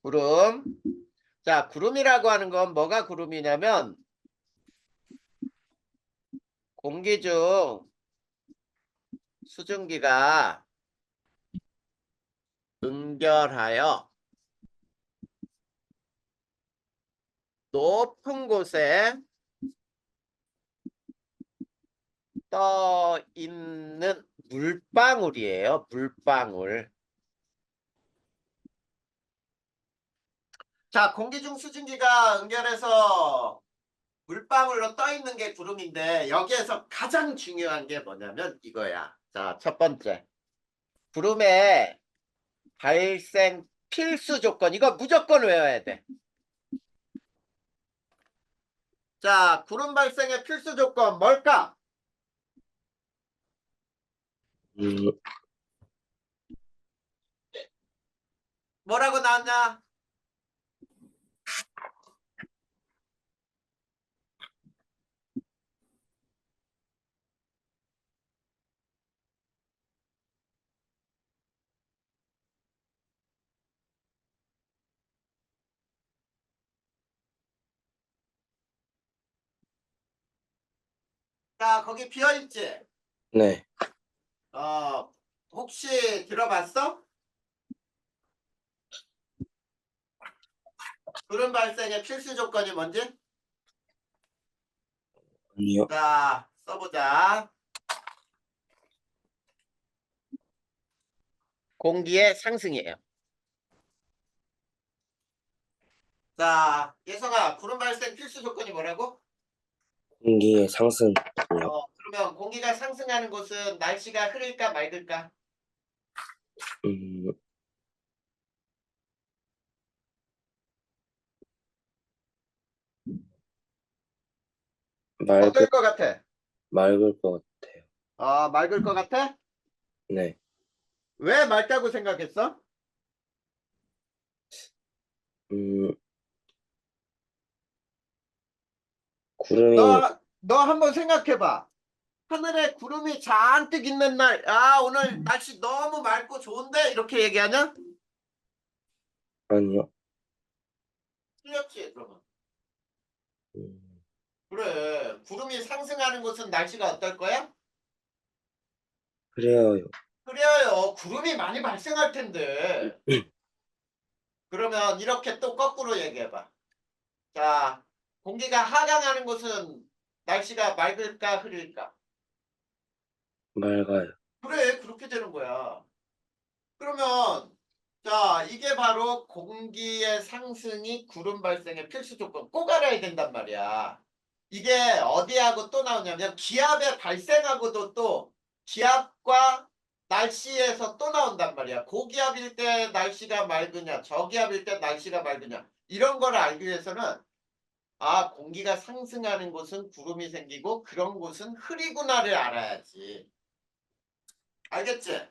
구름. 자, 구름이라고 하는 건 뭐가 구름이냐면 공기 중 수증기가 응결하여 높은 곳에 떠 있는 물방울이에요. 물방울. 자, 공기 중 수증기가 응결해서 물방울로 떠 있는 게 구름인데 여기에서 가장 중요한 게 뭐냐면 이거야. 자, 첫 번째. 구름의 발생 필수 조건. 이거 무조건 외워야 돼. 자, 구름 발생의 필수 조건 뭘까? 음, 뭐라고 나왔냐? 자, 거기 비어있지? 네. 혹시 들어봤어? 구름 발생의 필수 조건이 뭔지? 아니요. 자, 써보자. 공기의 상승이에요. 자, 예성아, 구름 발생 필수 조건이 뭐라고? 공기의 상승이요. 그러면 공기가 상승하는 곳은 날씨가 흐릴까 맑을까? 음, 맑을, 어떨 것 같아? 맑을 것 같아요. 맑을 것 같아? 네. 왜 맑다고 생각했어? 음, 구름이, 너 한번 생각해봐. 하늘에 구름이 잔뜩 있는 날, 오늘 날씨 너무 맑고 좋은데? 이렇게 얘기하냐? 아니요. 틀렸지, 그러면. 음, 그래, 구름이 상승하는 곳은 날씨가 어떨 거야? 그래요. 그래요, 구름이 많이 발생할 텐데. 그러면 이렇게 또 거꾸로 얘기해봐. 자, 공기가 하강하는 곳은 날씨가 맑을까, 흐릴까? 맑아요. 그래, 그렇게 되는 거야. 그러면, 자, 이게 바로 공기의 상승이 구름 발생의 필수 조건. 꼭 알아야 된단 말이야. 이게 어디하고 또 나오냐면 기압의 발생하고도 또 기압과 날씨에서 또 나온단 말이야. 고기압일 때 날씨가 맑으냐, 저기압일 때 날씨가 맑으냐. 이런 걸 알기 위해서는 공기가 상승하는 곳은 구름이 생기고 그런 곳은 흐리구나를 알아야지. 알겠지?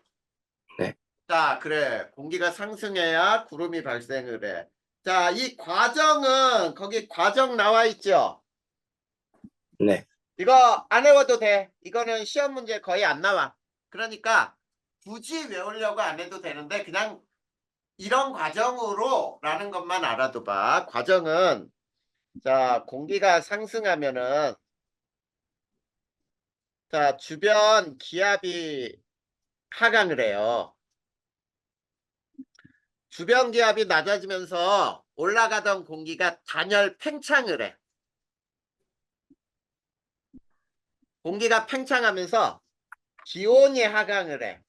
네. 자, 그래. 공기가 상승해야 구름이 발생을 해. 자, 이 과정은 거기 과정 나와 있죠? 네. 이거 안 외워도 돼. 이거는 시험 문제 거의 안 나와. 그러니까 굳이 외우려고 안 해도 되는데 그냥 이런 과정으로 라는 것만 알아둬봐. 과정은 자, 공기가 상승하면은 자, 주변 기압이 하강을 해요. 주변 기압이 낮아지면서 올라가던 공기가 단열 팽창을 해. 공기가 팽창하면서 기온이 하강을 해.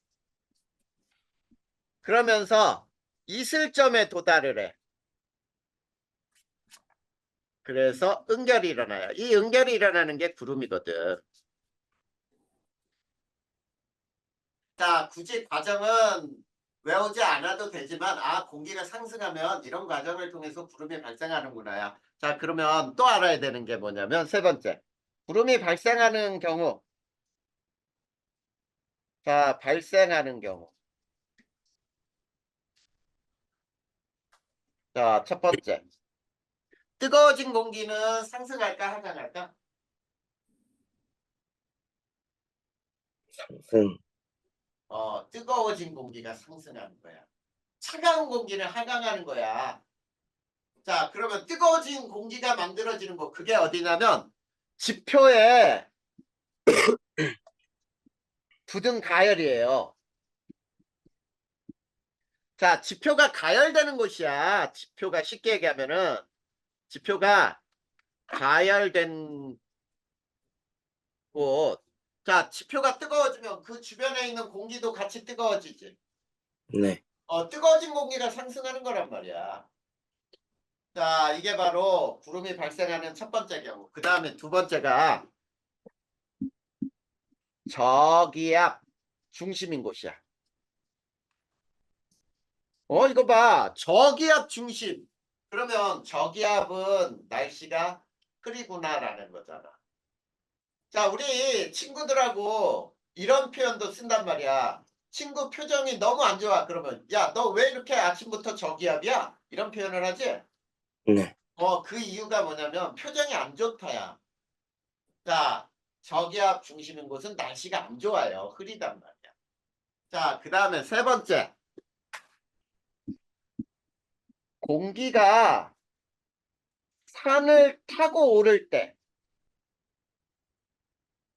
그러면서 이슬점에 도달을 해. 그래서 응결이 일어나요. 이 응결이 일어나는 게 구름이거든. 자, 굳이 과정은 외우지 않아도 되지만 공기가 상승하면 이런 과정을 통해서 구름이 발생하는구나. 자, 그러면 또 알아야 되는 게 뭐냐면 세 번째. 구름이 발생하는 경우. 자, 발생하는 경우. 자, 첫 번째. 뜨거워진 공기는 상승할까 하강할까? 상승. 뜨거워진 공기가 상승하는 거야. 차가운 공기는 하강하는 거야. 자, 그러면 뜨거워진 공기가 만들어지는 거 그게 어디냐면 지표에 굳은 가열이에요. 자, 지표가 가열되는 곳이야. 지표가 쉽게 얘기하면은 지표가 가열된 곳. 자, 지표가 뜨거워지면 그 주변에 있는 공기도 같이 뜨거워지지. 네. 뜨거워진 공기가 상승하는 거란 말이야. 자, 이게 바로 구름이 발생하는 첫 번째 경우. 그 다음에 두 번째가 저기압 중심인 곳이야. 이거 봐. 저기압 중심. 그러면 저기압은 날씨가 흐리구나라는 거잖아. 자, 우리 친구들하고 이런 표현도 쓴단 말이야. 친구 표정이 너무 안 좋아. 그러면 야, 너 왜 이렇게 아침부터 저기압이야? 이런 표현을 하지? 네. 그 이유가 뭐냐면 표정이 안 좋다야. 자, 저기압 중심인 곳은 날씨가 안 좋아요. 흐리단 말이야. 자, 그 다음에 세 번째. 공기가 산을 타고 오를 때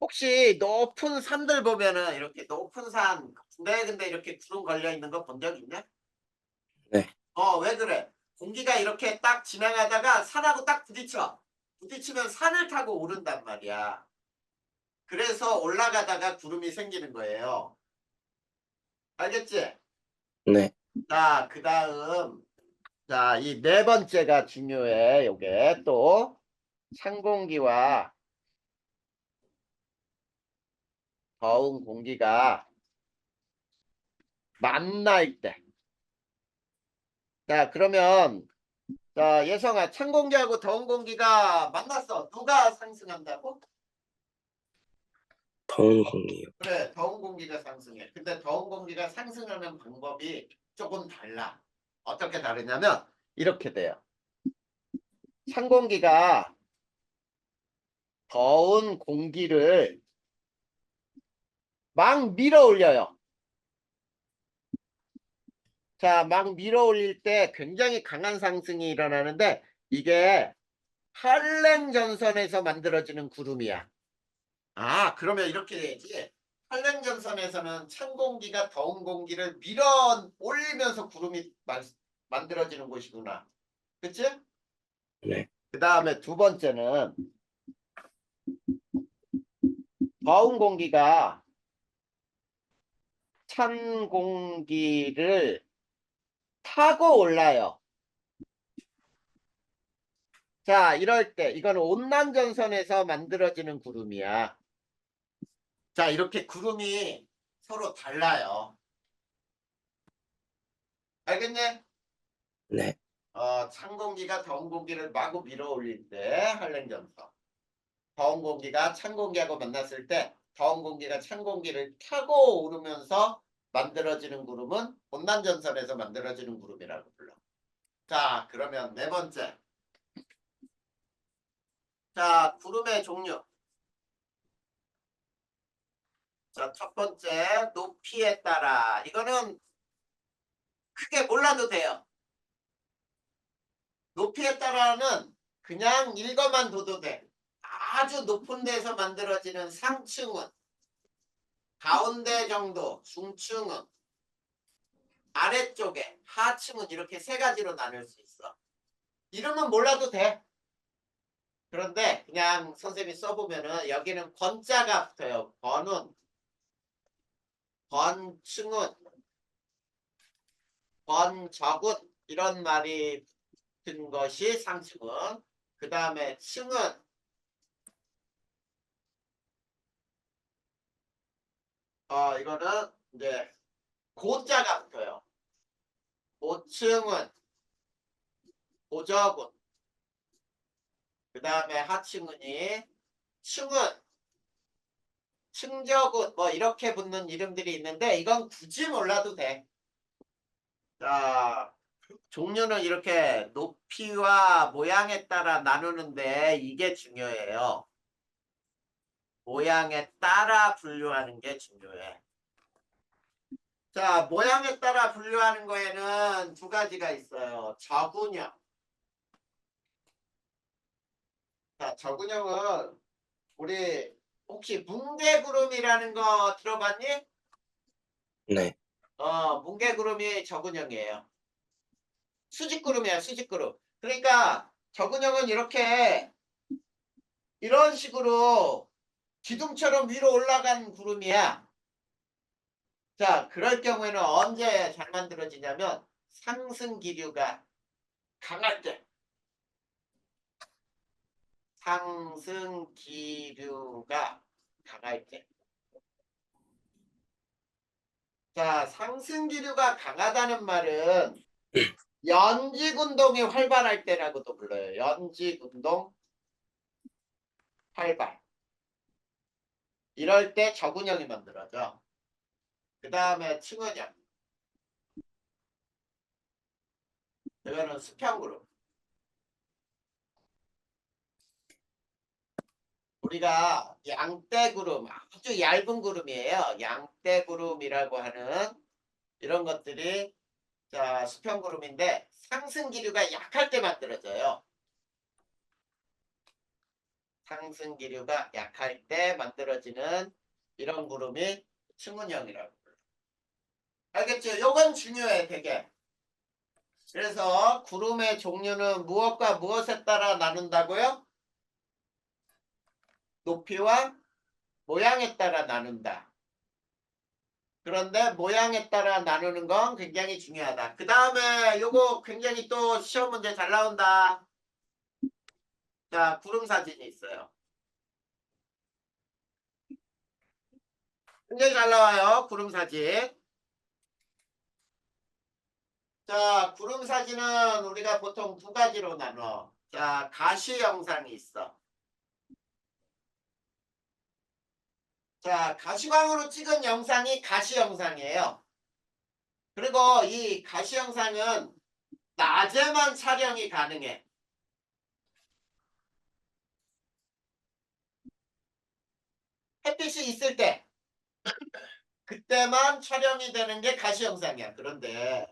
혹시 높은 산들 보면은 이렇게 높은 산 근데 이렇게 구름 걸려 있는 거 본 적 있냐? 네. 왜 그래? 공기가 이렇게 딱 지나가다가 산하고 딱 부딪혀. 부딪히면 산을 타고 오른단 말이야. 그래서 올라가다가 구름이 생기는 거예요. 알겠지? 네. 자, 그 다음. 자, 이 네 번째가 중요해. 요게 또 찬 공기와 더운 공기가 만날 때. 자, 그러면 자, 예성아, 찬 공기하고 더운 공기가 만났어. 누가 상승한다고? 더운 공기요. 그래, 더운 공기가 상승해. 근데 더운 공기가 상승하는 방법이 조금 달라. 어떻게 다르냐면 이렇게 돼요. 찬 공기가 더운 공기를 막 밀어 올려요. 자, 막 밀어 올릴 때 굉장히 강한 상승이 일어나는데 이게 한랭 전선에서 만들어지는 구름이야. 아, 그러면 이렇게 되지. 한랭 전선에서는 찬 공기가 더운 공기를 밀어 올리면서 구름이 만들어지는 곳이구나. 그치? 네. 그 다음에 두 번째는 더운 공기가 찬 공기를 타고 올라요. 자, 이럴 때 이건 온난전선에서 만들어지는 구름이야. 자, 이렇게 구름이 서로 달라요. 알겠니? 네. 찬 공기가 더운 공기를 마구 밀어 올릴 때 한랭전선. 더운 공기가 찬 공기하고 만났을 때 더운 공기가 찬 공기를 타고 오르면서 만들어지는 구름은 온난전선에서 만들어지는 구름이라고 불러. 자, 그러면 네 번째. 자, 구름의 종류. 자, 첫 번째, 높이에 따라. 이거는 크게 몰라도 돼요. 높이에 따라는 그냥 읽어만 둬도 돼. 아주 높은 데서 만들어지는 상층은, 가운데 정도, 중층은, 아래쪽에, 하층은 이렇게 세 가지로 나눌 수 있어. 이름은 몰라도 돼. 그런데 그냥 선생님이 써보면은 여기는 권자가 붙어요. 권은, 권층은, 권적은 이런 말이 붙은 것이 상층은. 그 다음에 층은 이거는 이제 고자가 붙어요. 고층은, 고적은. 그 다음에 하층은이 층은, 층적은 뭐 이렇게 붙는 이름들이 있는데 이건 굳이 몰라도 돼. 자, 종류는 이렇게 높이와 모양에 따라 나누는데 이게 중요해요. 모양에 따라 분류하는 게 중요해. 자, 모양에 따라 분류하는 거에는 두 가지가 있어요. 저군형. 자, 저근형은 우리 혹시 뭉게구름이라는 거 들어봤니? 네. 뭉게구름이 저근형이에요. 수직구름이야, 수직구름. 그러니까 저근형은 이렇게 이런 식으로 기둥처럼 위로 올라간 구름이야. 자, 그럴 경우에는 언제 잘 만들어지냐면 상승 기류가 강할 때. 상승 기류가 강할 때. 자, 상승 기류가 강하다는 말은 연직 운동이 활발할 때라고도 불러요. 연직 운동 활발. 이럴 때 저근형이 만들어져. 그 다음에 층은형. 이거는 수평구름. 우리가 양떼구름, 아주 얇은 구름이에요. 양떼구름이라고 하는 이런 것들이 자 수평구름인데 상승 기류가 약할 때 만들어져요. 상승 기류가 약할 때 만들어지는 이런 구름이 층운형이라고. 알겠죠? 요건 중요해 되게. 그래서 구름의 종류는 무엇과 무엇에 따라 나눈다고요? 높이와 모양에 따라 나눈다. 그런데 모양에 따라 나누는 건 굉장히 중요하다. 그 다음에 요거 굉장히 또 시험 문제 잘 나온다. 자, 구름 사진이 있어요. 굉장히 잘 나와요. 구름 사진. 자, 구름 사진은 우리가 보통 두 가지로 나눠. 자, 가시 영상이 있어. 자, 가시광으로 찍은 영상이 가시 영상이에요. 그리고 이 가시 영상은 낮에만 촬영이 가능해. 햇빛이 있을 때 그때만 촬영이 되는 게 가시 영상이야. 그런데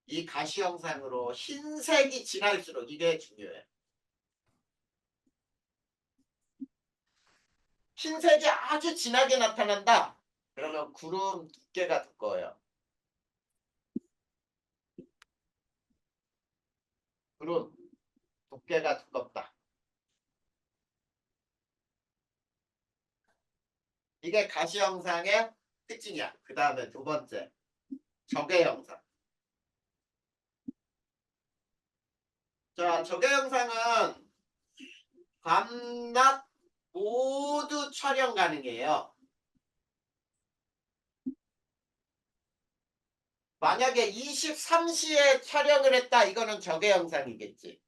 이 가시 영상으로 흰색이 진할수록 이게 중요해. 흰색이 아주 진하게 나타난다. 그러면 구름 두께가 두꺼워요. 구름 두께가 두껍다. 이게 가시 영상의 특징이야. 그 다음에 두 번째 적외 영상. 자, 적외 영상은 밤낮 모두 촬영 가능해요. 만약에 23시에 촬영을 했다. 이거는 적외 영상이겠지.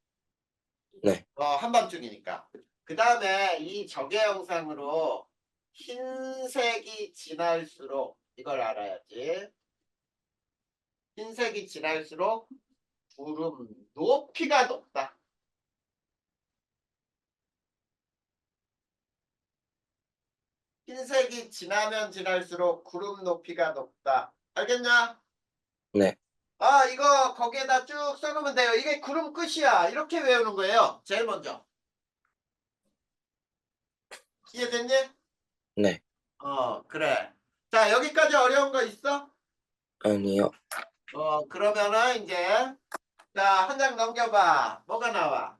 네. 한밤중이니까. 그 다음에 이 적외 영상으로 흰색이 진할수록 이걸 알아야지. 흰색이 진할수록 구름 높이가 높다. 흰색이 진하면 진할수록 구름 높이가 높다. 알겠냐? 네. 아, 이거 거기에다 쭉 써놓으면 돼요. 이게 구름 끝이야. 이렇게 외우는 거예요. 제일 먼저. 이해됐니? 네. 그래. 자, 여기까지 어려운 거 있어? 아니요. 그러면은 이제 자, 한 장 넘겨봐. 뭐가 나와?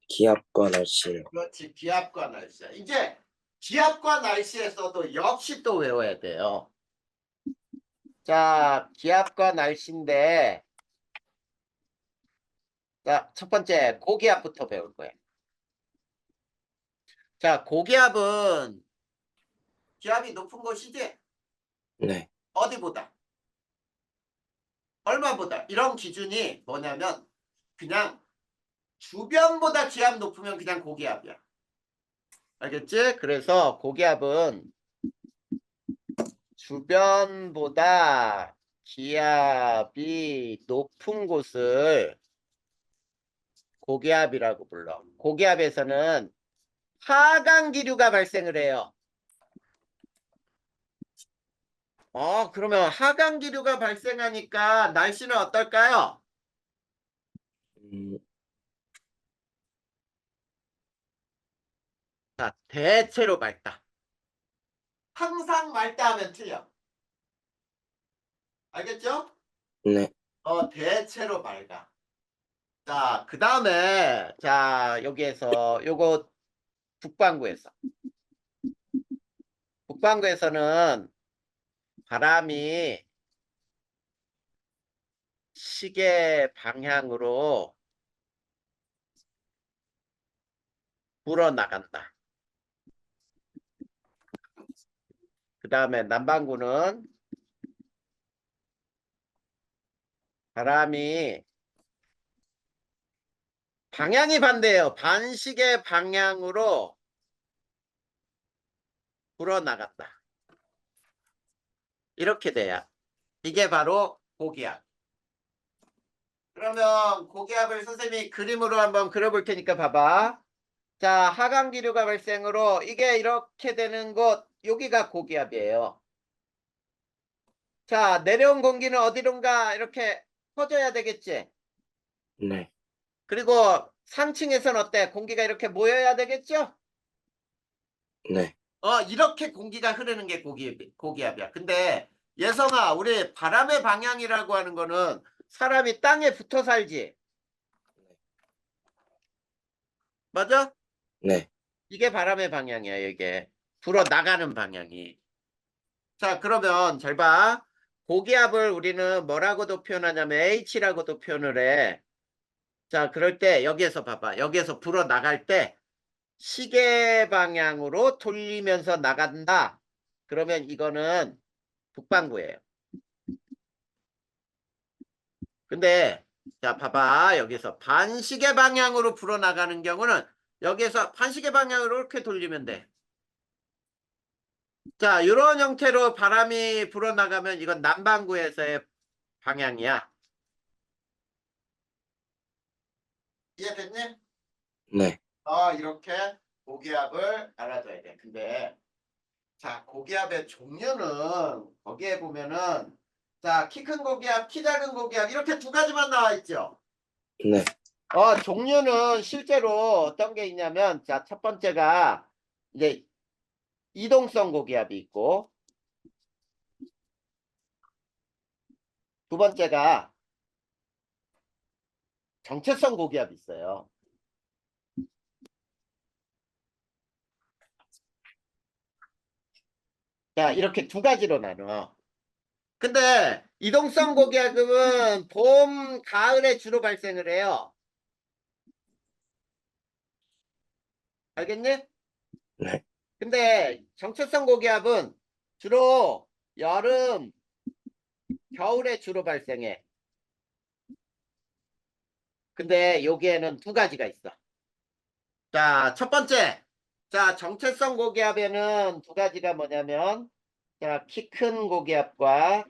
기압과 날씨요. 그렇지. 기압과 날씨야. 이제 기압과 날씨에서도 역시 또 외워야 돼요. 자, 기압과 날씨인데 자, 첫 번째 고기압부터 배울 거야. 자, 고기압은 기압이 높은 곳이지? 네. 어디보다? 얼마보다? 이런 기준이 뭐냐면 그냥 주변보다 기압 높으면 그냥 고기압이야. 알겠지? 그래서 고기압은 주변보다 기압이 높은 곳을 고기압이라고 불러. 고기압에서는 하강기류가 발생을 해요. 그러면 하강기류가 발생하니까 날씨는 어떨까요? 음, 자, 대체로 맑다. 항상 맑다 하면 틀려. 알겠죠? 네, 대체로 맑아. 자, 그 다음에, 자, 여기에서, 요거, 북반구에서. 북반구에서는 바람이 시계 방향으로 불어나간다. 그 다음에 남반구는 바람이 방향이 반대예요. 반시계 방향으로 불어나간다. 이렇게 돼야. 이게 바로 고기압. 그러면 고기압을 선생님이 그림으로 한번 그려볼 테니까 봐봐. 자, 하강기류가 발생으로 이게 이렇게 되는 곳, 여기가 고기압이에요. 자, 내려온 공기는 어디론가 이렇게 퍼져야 되겠지. 네, 그리고 상층에서는 어때? 공기가 이렇게 모여야 되겠죠? 네, 이렇게 공기가 흐르는 게 고기압이야. 근데 예성아, 우리 바람의 방향이라고 하는 거는 사람이 땅에 붙어 살지. 맞아? 네, 이게 바람의 방향이야, 이게. 불어 나가는 방향이. 자, 그러면 잘 봐. 고기압을 우리는 뭐라고도 표현하냐면 H라고도 표현을 해. 자, 그럴 때 여기에서 봐봐. 여기에서 불어 나갈 때 시계 방향으로 돌리면서 나간다. 그러면 이거는 북반구예요. 근데 자, 봐봐. 여기서 반시계 방향으로 불어 나가는 경우는 여기에서 반시계 방향으로 이렇게 돌리면 돼. 자, 이런 형태로 바람이 불어나가면 이건 남반구에서의 방향이야. 이해됐니? 네, 이렇게 고기압을 알아둬야 돼. 근데 자, 고기압의 종류는 거기에 보면은 자, 키 큰 고기압, 키 작은 고기압 이렇게 두 가지만 나와 있죠. 네, 종류는 실제로 어떤 게 있냐면 자, 첫 번째가 이제 이동성 고기압이 있고 두 번째가 정체성 고기압이 있어요. 자, 이렇게 두 가지로 나눠. 근데 이동성 고기압은 봄, 가을에 주로 발생을 해요. 알겠니? 네, 근데 정체성 고기압은 주로 여름, 겨울에 주로 발생해. 근데 여기에는 두 가지가 있어. 자, 첫 번째. 자, 정체성 고기압에는 두 가지가 뭐냐면, 자, 키 큰 고기압과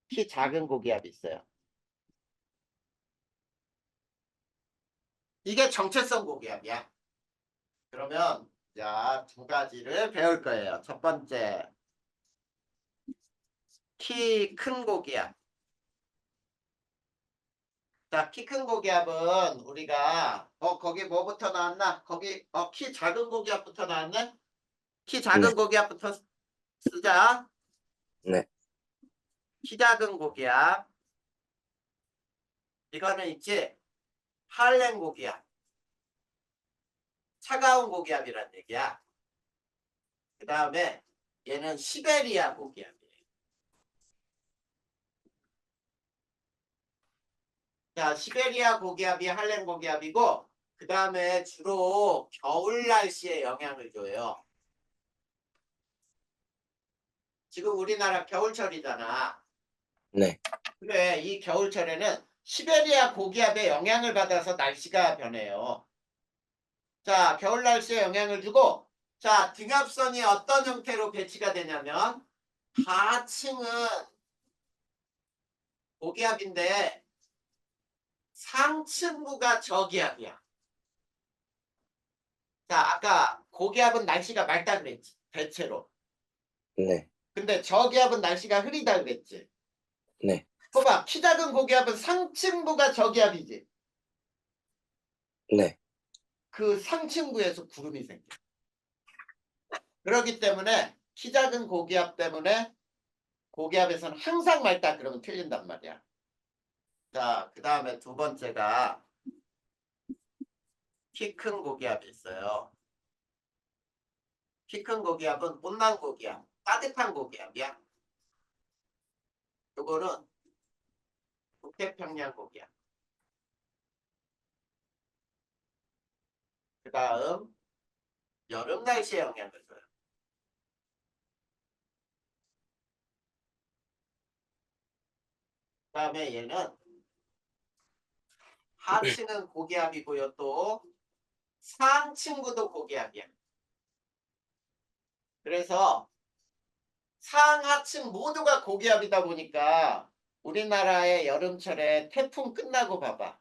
키 작은 고기압이 있어요. 이게 정체성 고기압이야. 그러면, 자, 두 가지를 배울 거예요. 첫 번째, 키 큰 고기압. 자, 키 큰 고기압은 우리가 거기 뭐부터 나왔나? 거기 키 작은 고기압부터 나왔네? 키 네, 작은 고기압부터 쓰자. 네, 키 작은 고기압. 이거는 있지? 할렘 고기압. 차가운 고기압이란 얘기야. 그 다음에 얘는 시베리아 고기압이에요. 자, 시베리아 고기압이 할렘 고기압이고 그 다음에 주로 겨울 날씨에 영향을 줘요. 지금 우리나라 겨울철이잖아. 네, 그래, 이 겨울철에는 시베리아 고기압의 영향을 받아서 날씨가 변해요. 자, 겨울 날씨에 영향을 주고, 자, 등압선이 어떤 형태로 배치가 되냐면, 하층은 고기압인데, 상층부가 저기압이야. 자, 아까 고기압은 날씨가 맑다 그랬지, 대체로. 네, 근데 저기압은 날씨가 흐리다 그랬지. 네, 봐봐, 키 작은 고기압은 상층부가 저기압이지. 네. 그 상층부에서 구름이 생겨. 그렇기 때문에 키 작은 고기압 때문에 고기압에서는 항상 맑다 그러면 틀린단 말이야. 자, 그 다음에 두 번째가 키 큰 고기압이 있어요. 키 큰 고기압은 온난 고기압, 따뜻한 고기압이야. 요거는 북태평양 고기압. 그 다음 여름 날씨에 영향을 줘요. 그 다음에 얘는 하층은 고기압이고요. 또 상층부도 고기압이야. 그래서 상하층 모두가 고기압이다 보니까 우리나라의 여름철에 태풍 끝나고 봐봐.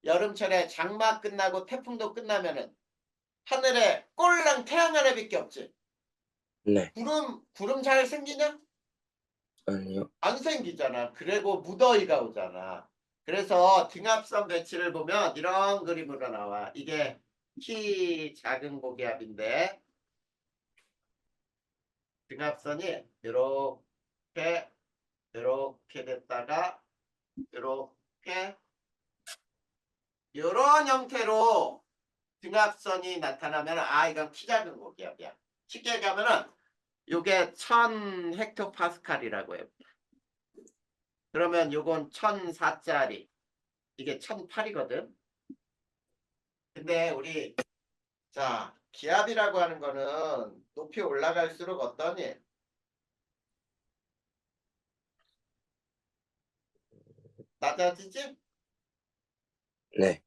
여름철에 장마 끝나고 태풍도 끝나면은 하늘에 꼴랑 태양 하나밖에 없지. 네. 구름 잘 생기냐? 아니요. 안 생기잖아. 그리고 무더위가 오잖아. 그래서 등압선 배치를 보면 이런 그림으로 나와. 이게 키 작은 고기압인데 등압선이 이렇게 됐다가 이렇게 이런 형태로 등압선이 나타나면 아 이건 키 작은 고기압이야. 쉽게 얘기하면은 요게 1000 헥토파스칼이라고 해요. 그러면 요건 1004짜리 이게 1008이거든. 근데 우리 자 기압이라고 하는 거는 높이 올라갈수록 어떠니? 낮아지지? 네.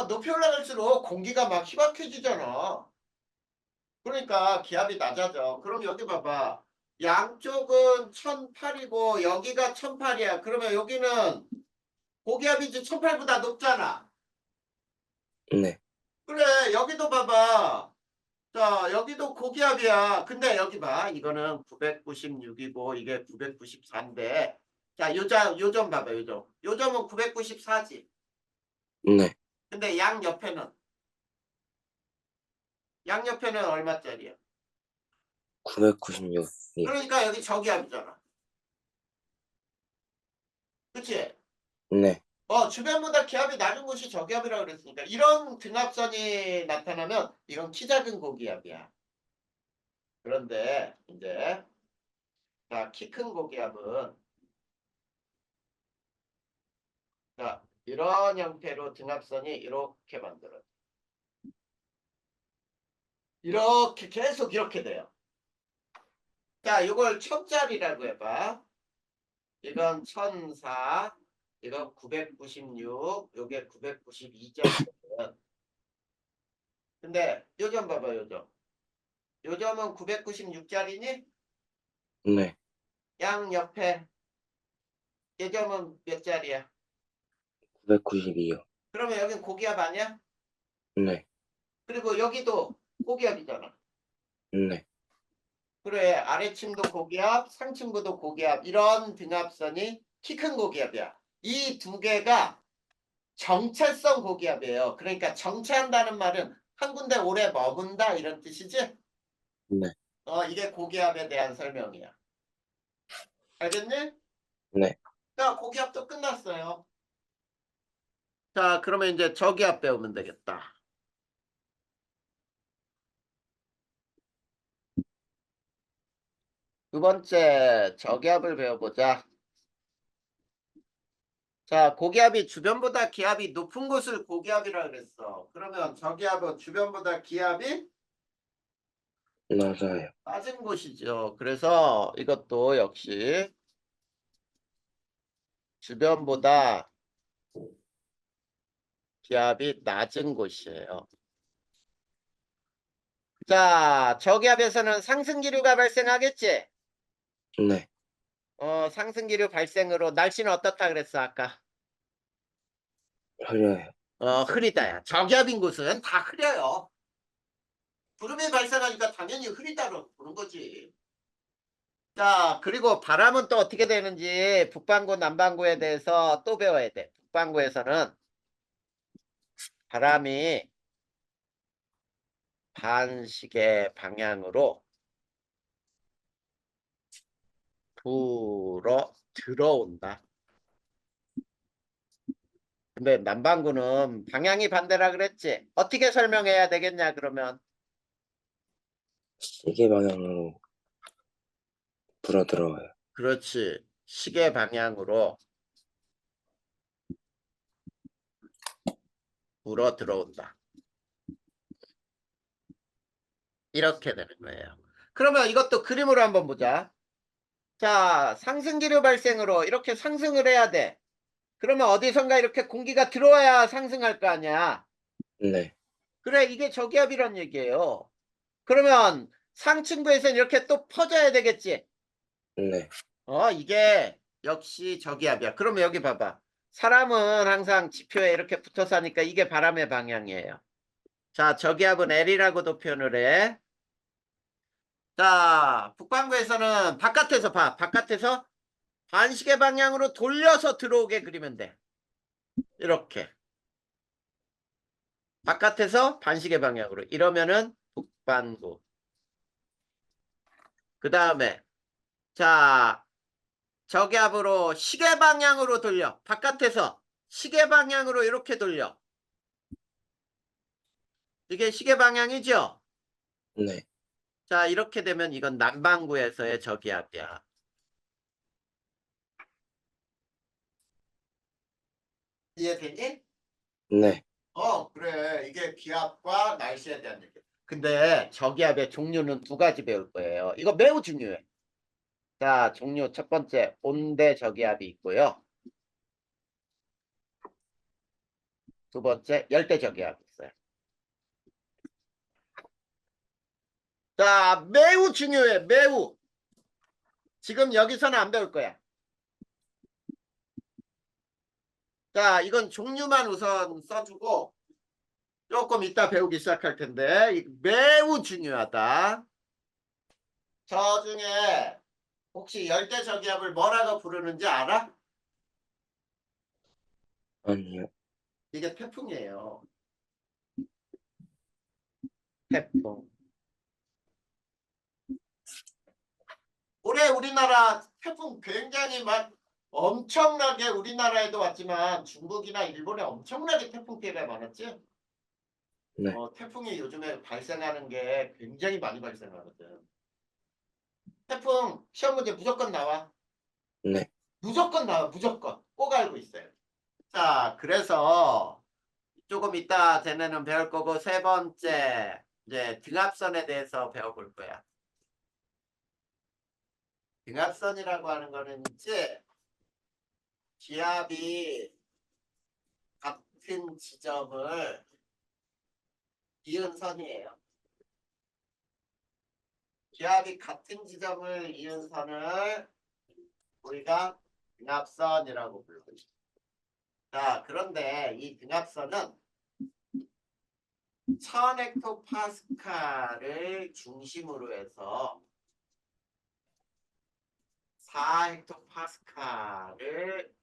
높이 올라갈수록 공기가 막 희박해지잖아. 그러니까 기압이 낮아져. 그럼 여기 봐봐. 양쪽은 1008이고 여기가 1008이야. 그러면 여기는 고기압이지 1008보다 높잖아. 네. 그래 여기도 봐봐. 자 여기도 고기압이야. 근데 여기 봐. 이거는 996이고 이게 994인데 자 요점 봐봐. 요점은 994지. 네. 근데 양옆에는 얼마짜리야? 996. 예. 그러니까 여기 저기압이잖아. 그치? 네. 주변보다 기압이 낮은 곳이 저기압이라고 그랬으니까 이런 등압선이 나타나면 이건 키 작은 고기압이야. 그런데 이제 키 큰 고기압은 자 이런 형태로 등압선이 이렇게 만들어져. 이렇게 계속 이렇게 돼요. 자 이걸 1000짜리라고 해봐. 이건 1004, 이건 996, 요게 992짜리거든. 근데 요점 봐봐 요점. 요점은 996짜리니? 네. 양 옆에 요점은 몇 짜리야? 992요. 그러면 여긴 고기압 아니야? 네. 그리고 여기도 고기압이잖아. 네. 그래 아래층도 고기압, 상층부도 고기압 이런 등압선이 키 큰 고기압이야. 이 두 개가 정체성 고기압이에요. 그러니까 정체한다는 말은 한 군데 오래 머문다 이런 뜻이지? 네. 이게 고기압에 대한 설명이야. 알겠니? 네. 자, 고기압도 끝났어요. 자, 그러면 이제 저기압 배우면 되겠다. 두 번째 저기압을 배워보자. 자, 고기압이 주변보다 기압이 높은 곳을 고기압이라 그랬어. 그러면 저기압은 주변보다 기압이 맞아요. 낮은 곳이죠. 그래서 이것도 역시 주변보다 기압이 낮은 곳이에요. 자, 저기압에서는 상승기류가 발생하겠지? 네. 상승기류 발생으로 날씨는 어떻다 그랬어, 아까? 흐려요. 흐리다야. 저기압인 곳은 다 흐려요. 구름이 발생하니까 당연히 흐리다로 보는 거지. 자, 그리고 바람은 또 어떻게 되는지 북반구, 남반구에 대해서 또 배워야 돼. 북반구에서는 바람이 반시계 방향으로 불어 들어온다. 근데 남반구는 방향이 반대라 그랬지. 어떻게 설명해야 되겠냐, 그러면. 시계 방향으로 불어 들어와요. 그렇지. 시계 방향으로 불어 들어온다. 이렇게 되는 거예요. 그러면 이것도 그림으로 한번 보자. 자, 상승기류 발생으로 이렇게 상승을 해야 돼. 그러면 어디선가 이렇게 공기가 들어와야 상승할 거 아니야. 네. 그래, 이게 저기압이란 얘기예요. 그러면 상층부에서는 이렇게 또 퍼져야 되겠지. 네. 이게 역시 저기압이야. 그러면 여기 봐봐. 사람은 항상 지표에 이렇게 붙어서 하니까 이게 바람의 방향이에요. 자, 저기압은 L이라고도 표현을 해. 자, 북반구에서는 바깥에서 봐. 바깥에서 반시계 방향으로 돌려서 들어오게 그리면 돼. 이렇게. 바깥에서 반시계 방향으로. 이러면은 북반구. 그 다음에 자, 저기압으로 시계 방향으로 돌려. 바깥에서 시계 방향으로 이렇게 돌려. 이게 시계 방향이죠? 네. 자, 이렇게 되면 이건 남반구에서의 저기압이야. 이해되니? 네. 그래. 이게 기압과 날씨에 대한 얘기. 근데 저기압의 종류는 두 가지 배울 거예요. 이거 매우 중요해. 자, 종류 첫 번째, 온대 저기압이 있고요. 두 번째, 열대 저기압이 있어요. 자, 매우 중요해. 매우. 지금 여기서는 안 배울 거야. 자, 이건 종류만 우선 써주고 조금 이따 배우기 시작할 텐데 매우 중요하다. 저 중에 혹시 열대 저기압을 뭐라고 부르는지 알아? 아니요. 이게 태풍이에요. 태풍. 올해 우리나라 태풍 굉장히 막 엄청나게 우리나라에도 왔지만 중국이나 일본에 엄청나게 태풍 피해가 많았지? 네. 태풍이 요즘에 발생하는 게 굉장히 많이 발생하거든. 태풍 시험 문제 무조건 나와. 네. 무조건 나와. 무조건. 꼭 알고 있어요. 자, 그래서 조금 이따 쟤네는 배울 거고 세 번째 이제 등압선에 대해서 배워볼 거야. 등압선이라고 하는 거는 이제 기압이 같은 지점을 이은 선이에요. 기압이 같은 지점을 이은 선을 우리가 등압선이라고 불러요. 자, 그런데 이 등압선은 1000헥토파스칼을 중심으로 해서 4헥토파스칼을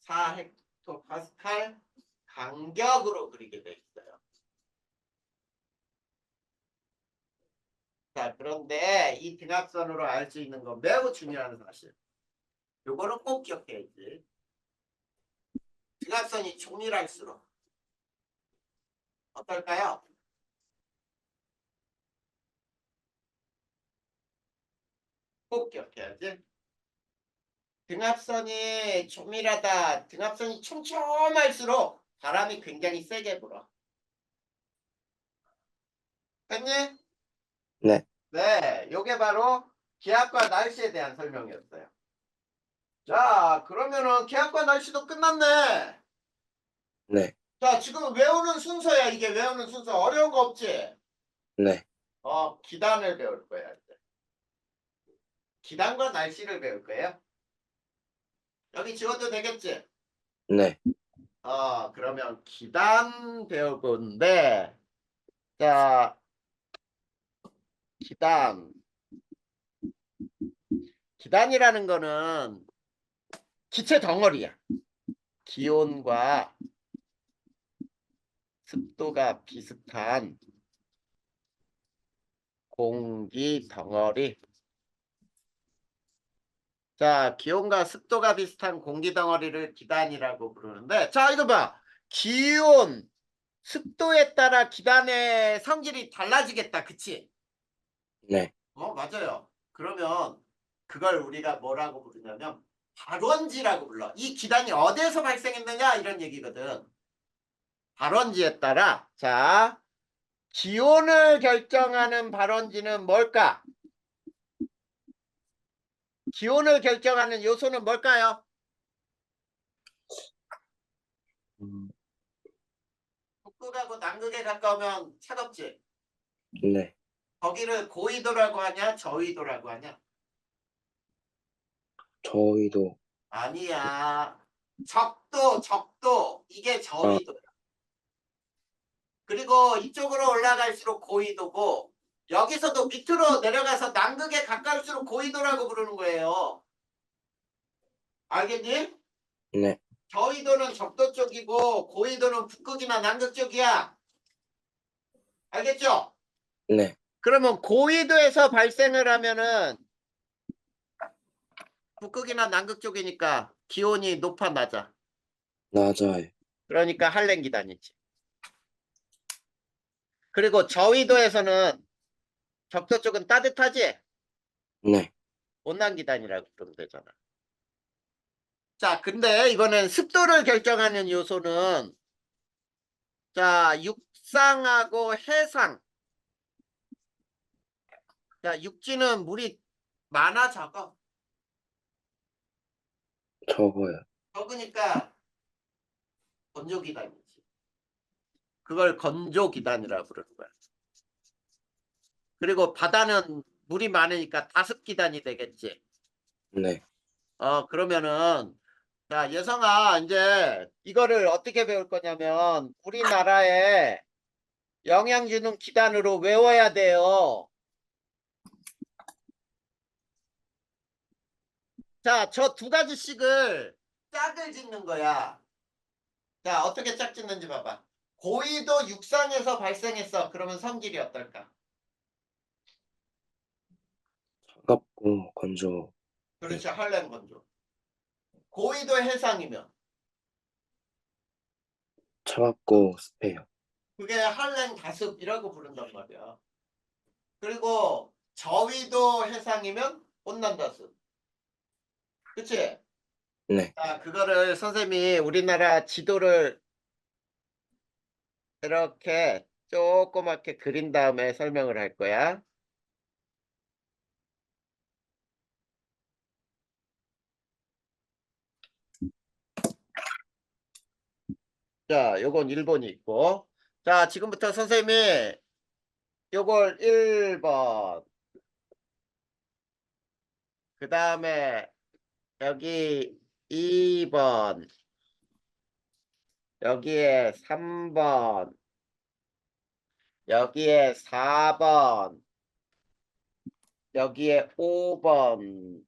4헥토파스칼 간격으로 그리게 돼 있어요. 자, 그런데 이 등압선으로 알 수 있는 건 매우 중요한 사실. 요거는 꼭 기억해야지. 등압선이 총밀할수록 어떨까요? 꼭 기억해야지. 등압선이 조밀하다. 등압선이 촘촘할수록 바람이 굉장히 세게 불어. 했니? 네. 네, 요게 바로 기압과 날씨에 대한 설명이었어요. 자, 그러면은 기압과 날씨도 끝났네. 네. 자, 지금 외우는 순서야. 이게 외우는 순서. 어려운 거 없지? 네. 기단을 배울 거야, 이제. 기단과 날씨를 배울 거예요. 여기 지워도 되겠지? 네. 그러면 기단 배울 건데, 자, 기단. 기단이라는 거는 기체 덩어리야. 기온과 습도가 비슷한 공기 덩어리. 자, 기온과 습도가 비슷한 공기 덩어리를 기단이라고 부르는데, 자, 이거 봐. 기온, 습도에 따라 기단의 성질이 달라지겠다. 그치? 네. 맞아요. 그러면 그걸 우리가 뭐라고 부르냐면 발원지라고 불러. 이 기단이 어디에서 발생했느냐 이런 얘기거든. 발원지에 따라 자, 기온을 결정하는 발원지는 뭘까? 기온을 결정하는 요소는 뭘까요? 음, 북극하고 남극에 가까우면 차갑지. 네. 거기를 고緯도라고 하냐, 저緯도라고 하냐? 저희도, 아니야. 적도. 이게 아, 저緯도야. 그리고 이쪽으로 올라갈수록 고緯도고, 여기서도 밑으로 내려가서 남극에 가까울수록 고緯도라고 부르는 거예요. 알겠니? 네. 저緯도는 적도 쪽이고, 고緯도는 북극이나 남극 쪽이야. 알겠죠? 네. 그러면 고緯도에서 발생을 하면은 북극이나 남극 쪽이니까 기온이 높아 낮아. 낮아요. 그러니까 한랭기단이지. 그리고 저위도에서는 적도 쪽은 따뜻하지? 네. 온난기단이라고 부르면 되잖아. 자, 근데 이번엔 습도를 결정하는 요소는 자, 육상하고 해상. 자, 육지는 물이 많아 적어? 적어요. 적으니까 건조기단이지. 그걸 건조기단이라고 부르는 거야. 그리고 바다는 물이 많으니까 다습기단이 되겠지. 네. 그러면은 자, 예성아, 이제 이거를 어떻게 배울 거냐면 우리나라에 영양 주는 기단으로 외워야 돼요. 자, 저 두 가지씩을 짝을 짓는 거야. 자, 어떻게 짝 짓는지 봐봐. 고緯도 육상에서 발생했어. 그러면 성질이 어떨까? 차갑고 건조. 네. 그렇지, 한랭 건조. 고緯도 해상이면 차갑고 습해요. 그게 한랭 다습이라고 부른단 말이야. 그리고 저위도 해상이면 온난 다습. 그치? 네. 자, 그거를 선생님이 우리나라 지도를 이렇게 조그맣게 그린 다음에 설명을 할 거야. 자, 요건 일본이 있고. 자, 지금부터 선생님이 요걸 1번, 그 다음에 여기 2번, 여기에 3번, 여기에 4번, 여기에 5번.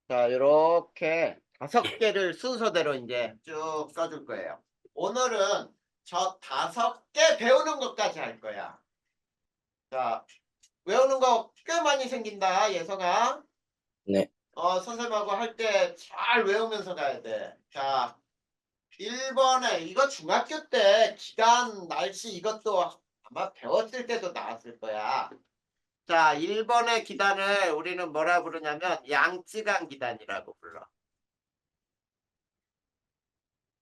자, 요렇게 5개를 순서대로 이제 쭉 써줄 거예요. 오늘은 저 5개 배우는 것까지 할 거야. 자, 외우는 거 꽤 많이 생긴다, 예성아. 네. 선생님하고 할 때 잘 외우면서 가야 돼. 자, 1번에 이거 중학교 때 기간, 날씨 이것도 아마 배웠을 때도 나왔을 거야. 자, 1번의 기단을 우리는 뭐라 부르냐면 양쯔강 기단이라고 불러.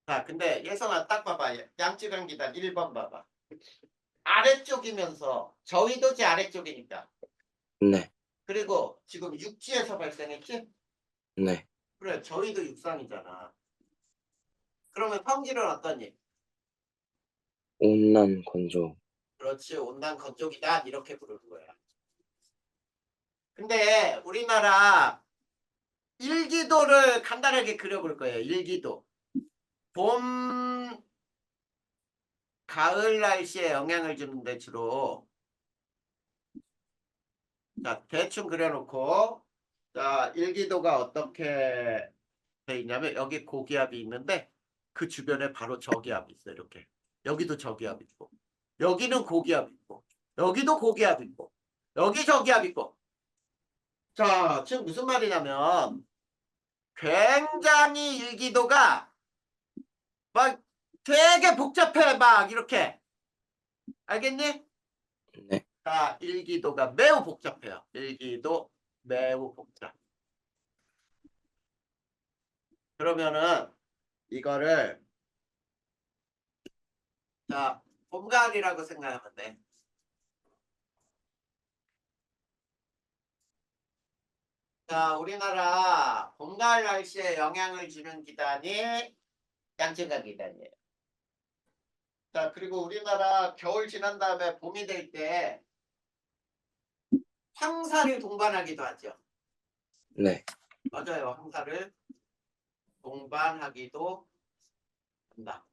자, 근데 예성아 딱 봐봐. 양쯔강 기단 1번 봐봐. 아래쪽이면서 저위도지 아래쪽이니까. 네. 그리고 지금 육지에서 발생했지? 네. 그래, 저희도 육상이잖아. 그러면 성질은 어떠니? 온난 건조. 그렇지, 온난 건조기다 이렇게 부르는 거야. 근데 우리나라 일기도를 간단하게 그려볼 거예요. 일기도. 봄, 가을 날씨에 영향을 주는데 주로 자, 대충 그려놓고, 자, 일기도가 어떻게 돼 있냐면, 여기 고기압이 있는데, 그 주변에 바로 저기압이 있어요. 이렇게. 여기도 저기압 있고, 여기는 고기압 있고, 여기도 고기압 있고, 여기 저기압 있고. 자, 지금 무슨 말이냐면, 굉장히 일기도가 막 되게 복잡해. 막 이렇게. 알겠니? 네. 자, 일기도가 매우 복잡해요. 일기도 매우 복잡. 그러면은 이거를 자, 봄, 가을이라고 생각하면 돼. 자, 우리나라 봄, 가을 날씨에 영향을 주는 기단이 양쯔강 기단이에요. 자, 그리고 우리나라 겨울 지난 다음에 봄이 될 때 황사를 동반하기도 하죠. 네. 맞아요. 황사를 동반하기도 한다.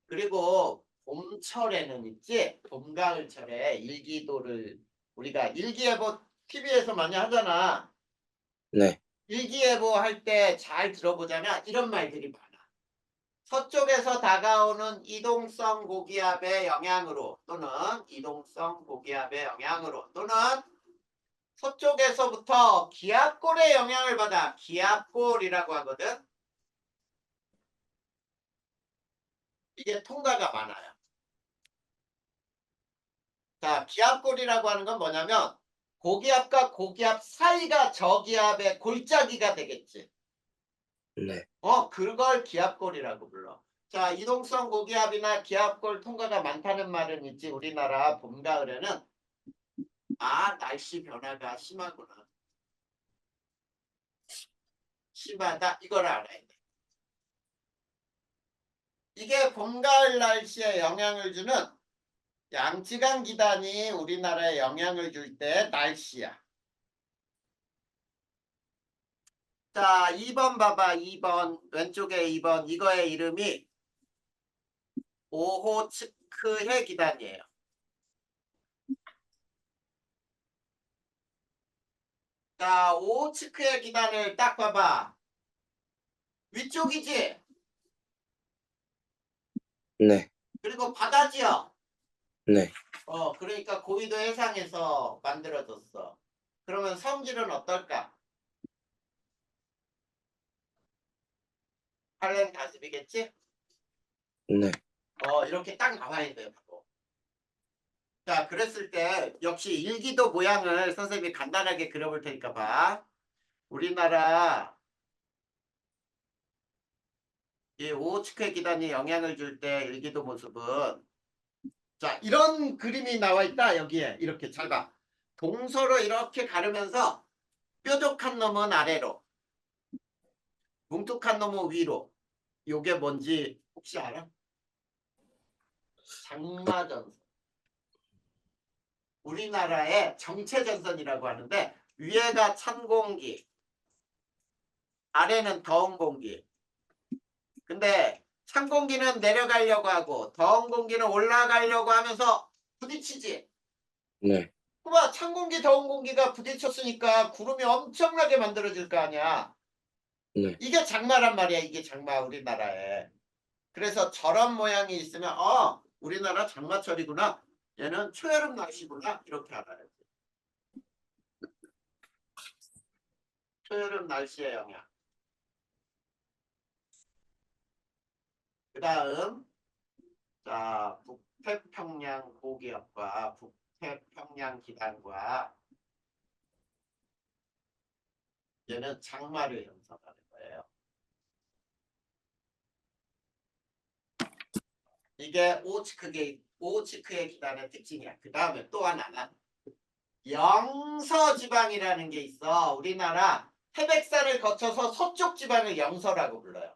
그리고 봄철에는 있지, 봄, 가을철에 일기도를 우리가 일기예보 TV에서 많이 하잖아. 네. 일기예보 할 때 잘 들어보자면 이런 말들이 많아. 서쪽에서 다가오는 이동성 고기압의 영향으로 또는 이동성 고기압의 영향으로 또는 서쪽에서부터 기압골의 영향을 받아 기압골이라고 하거든. 이게 통과가 많아요. 자, 기압골이라고 하는 건 뭐냐면 고기압과 고기압 사이가 저기압의 골짜기가 되겠지. 네. 그걸 기압골이라고 불러. 자, 이동성 고기압이나 기압골 통과가 많다는 말은 있지. 우리나라 봄, 가을에는 날씨 변화가 심하구나. 심하다. 이걸 알아야 돼. 이게 봄, 가을 날씨에 영향을 주는 양쯔강 기단이 우리나라에 영향을 줄 때 날씨야. 자, 2번 봐봐. 2번. 왼쪽에 2번. 이거의 이름이 오호츠크해 기단이에요. 자, 오호츠크해 기단을 딱 봐봐. 위쪽이지? 네. 그리고 바다지요? 네. 그러니까 고위도 해상에서 만들어졌어. 그러면 성질은 어떨까? 할렌 다습이겠지? 네. 이렇게 딱 나와야 돼요. 자, 그랬을 때 역시 일기도 모양을 선생님이 간단하게 그려볼 테니까 봐. 우리나라 이 오호츠크해 기단이 영향을 줄 때 일기도 모습은 자, 이런 그림이 나와 있다. 여기에 이렇게 잘 봐. 동서로 이렇게 가르면서 뾰족한 놈은 아래로, 뭉툭한 놈은 위로. 요게 뭔지 혹시 알아? 장마전선. 우리나라의 정체전선이라고 하는데 위에가 찬 공기, 아래는 더운 공기. 근데 찬 공기는 내려가려고 하고 더운 공기는 올라가려고 하면서 부딪히지. 네. 그봐, 찬 공기, 더운 공기가 부딪혔으니까 구름이 엄청나게 만들어질 거 아니야. 네. 이게 장마란 말이야. 이게 장마 우리나라에. 그래서 저런 모양이 있으면 우리나라 장마철이구나. 얘는 초여름 날씨구나. 이렇게 알아야지. 초여름 날씨의 영향. 그 다음 자, 북태평양 고기압과 북태평양 기단과 얘는 장마를 형성하는 거예요. 이게 오호츠크의 기단의 특징이야. 그 다음에 또 하나는 영서지방이라는 게 있어. 우리나라 태백산을 거쳐서 서쪽 지방을 영서라고 불러요.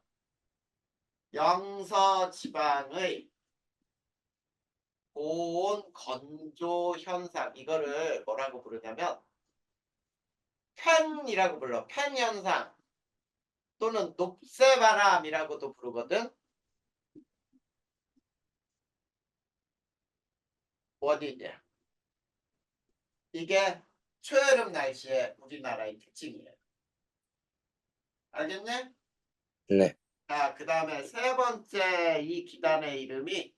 영서지방의 고온 건조 현상, 이거를 뭐라고 부르냐면 펜이라고 불러. 펜 현상 또는 녹새바람이라고도 부르거든. 원인이야. 이게 초여름 날씨의 우리나라의 특징이에요. 알겠니? 네. 자, 그 다음에 세 번째 이 기단의 이름이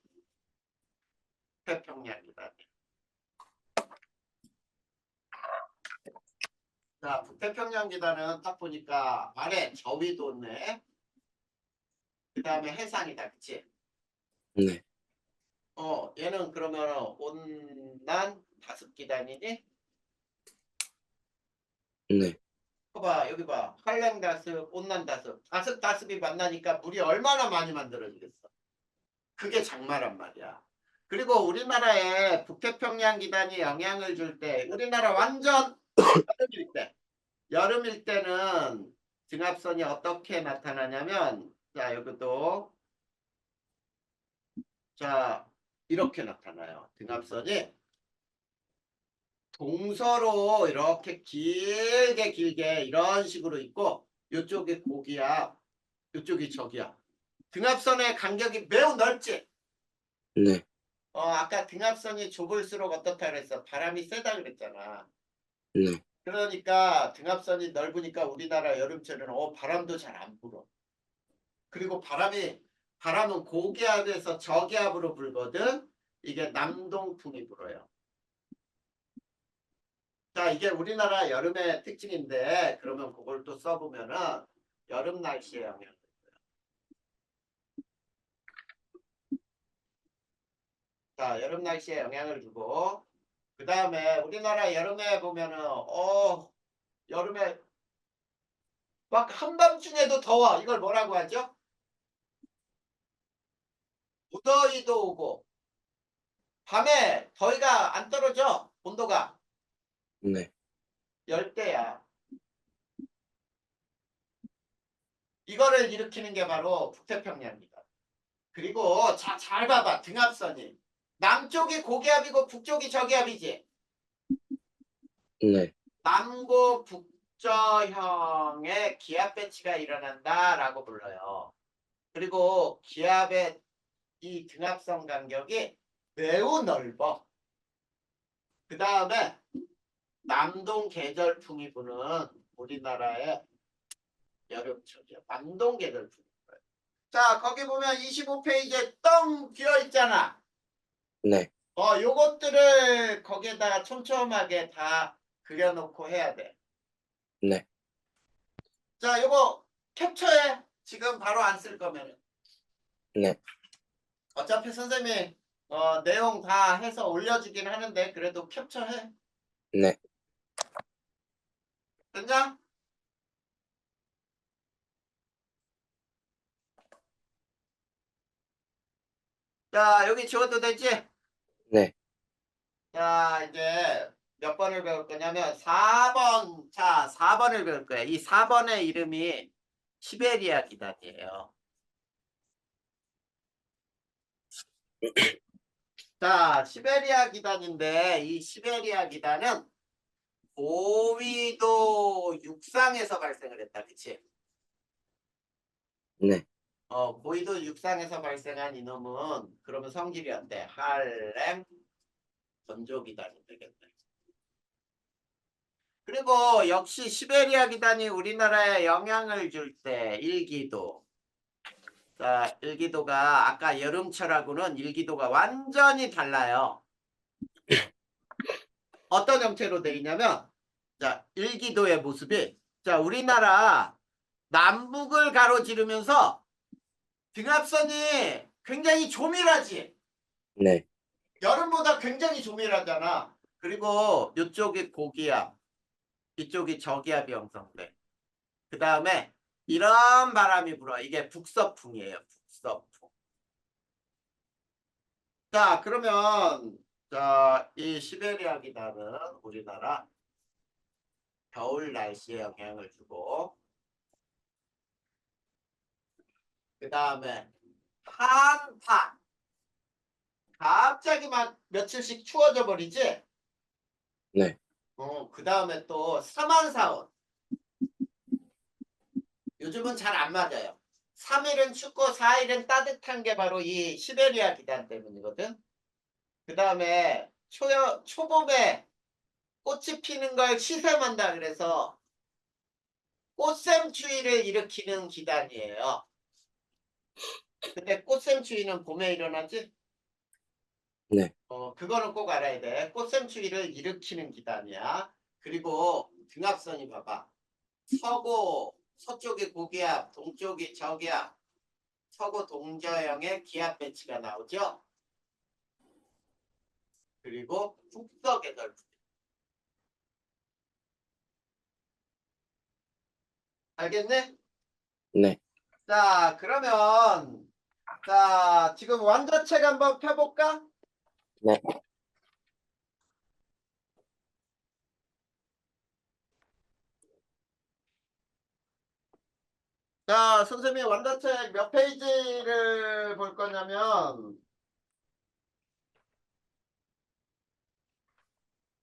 북태평양 기단이에요. 자, 북태평양 기단은 딱 보니까 아래 저위도 있네. 그 다음에 해상이다, 그치? 네. 얘는 그러면 온난 다습 기단이니? 네. 봐봐, 여기 봐. 한랭 다습, 온난 다습. 다습, 다습이 만나니까 물이 얼마나 많이 만들어지겠어. 그게 장마란 말이야. 그리고 우리나라에 북태평양 기단이 영향을 줄 때, 우리나라 완전 여름일 때, 여름일 때는 등압선이 어떻게 나타나냐면, 자, 여기도, 자, 이렇게 나타나요. 등압선이 동서로 이렇게 길게 길게 이런 식으로 있고, 이쪽이 고기야, 이쪽이 저기야. 등압선의 간격이 매우 넓지? 네. 아까 등압선이 좁을수록 어떻다 그랬어? 바람이 세다 그랬잖아. 네. 그러니까 등압선이 넓으니까 우리나라 여름철에는 바람도 잘 안 불어. 그리고 바람은 고기압에서 저기압으로 불거든. 이게 남동풍이 불어요. 자, 이게 우리나라 여름의 특징인데 그러면 그걸 또 써보면은 여름 날씨에 영향. 자, 여름 날씨에 영향을 주고 그 다음에 우리나라 여름에 보면은 여름에 막 한밤중에도 더워. 이걸 뭐라고 하죠? 무더위도 오고 밤에 더위가 안 떨어져. 온도가 네. 열대야. 이거를 일으키는 게 바로 북태평양입니다. 그리고 자, 잘 봐봐. 등압선이 남쪽이 고기압이고 북쪽이 저기압이지. 네. 남고 북저형의 기압 배치가 일어난다라고 불러요. 그리고 기압의 이 등압선 간격이 매우 넓어. 그 다음에 남동 계절풍이 부는 우리나라의 여름철이야. 남동 계절풍. 자, 거기 보면 25페이지에 떵 비어 있잖아. 네. 요것들을 거기에다가 촘촘하게 다 그려놓고 해야 돼. 네. 자, 요거 캡처해. 지금 바로 안 쓸 거면. 네. 어차피 선생님이 내용 다 해서 올려주긴 하는데 그래도 캡처해. 네. 됐냐? 자, 여기 지워도 되지? 네. 자, 이제 몇 번을 배울 거냐면 4번. 자, 4번을 배울 거야. 이 4번의 이름이 시베리아 기단이에요. 자, 시베리아 기단인데 이 시베리아 기단은 고위도 육상에서 발생을 했다. 그치? 네. 고위도 육상에서 발생한 이놈은 그러면 성질이 어때? 한랭 건조 기단이 되겠네. 그리고 역시 시베리아 기단이 우리나라에 영향을 줄 때 일기도. 자, 일기도가 아까 여름철하고는 일기도가 완전히 달라요. 어떤 형태로 돼 있냐면, 자, 일기도의 모습이, 자, 우리나라 남북을 가로지르면서 등압선이 굉장히 조밀하지. 네. 여름보다 굉장히 조밀하잖아. 그리고 이쪽이 고기압, 이쪽이 저기압이 형성돼. 그 다음에 이런 바람이 불어. 이게 북서풍이에요. 북서풍. 자, 그러면 자, 이 시베리아 기단은 우리나라 겨울 날씨에 영향을 주고 그 다음에 한파. 갑자기 막 며칠씩 추워져 버리지? 네. 그 다음에 또 사만사온. 요즘은 잘 안 맞아요. 3일은 춥고 4일은 따뜻한 게 바로 이 시베리아 기단 때문이거든. 그 다음에 초봄에 꽃이 피는 걸 시샘한다 그래서 꽃샘추위를 일으키는 기단이에요. 근데 꽃샘추위는 봄에 일어나지? 네. 그거는 꼭 알아야 돼. 꽃샘추위를 일으키는 기단이야. 그리고 등압선이 봐봐. 서쪽이 고기압, 동쪽이 저기압, 서구 동저형의 기압 배치가 나오죠. 그리고 북서의 넓이. 알겠네? 네. 자, 그러면 자, 지금 완전책 한번 펴볼까? 네. 자, 선생님이 완전책 몇 페이지를 볼 거냐면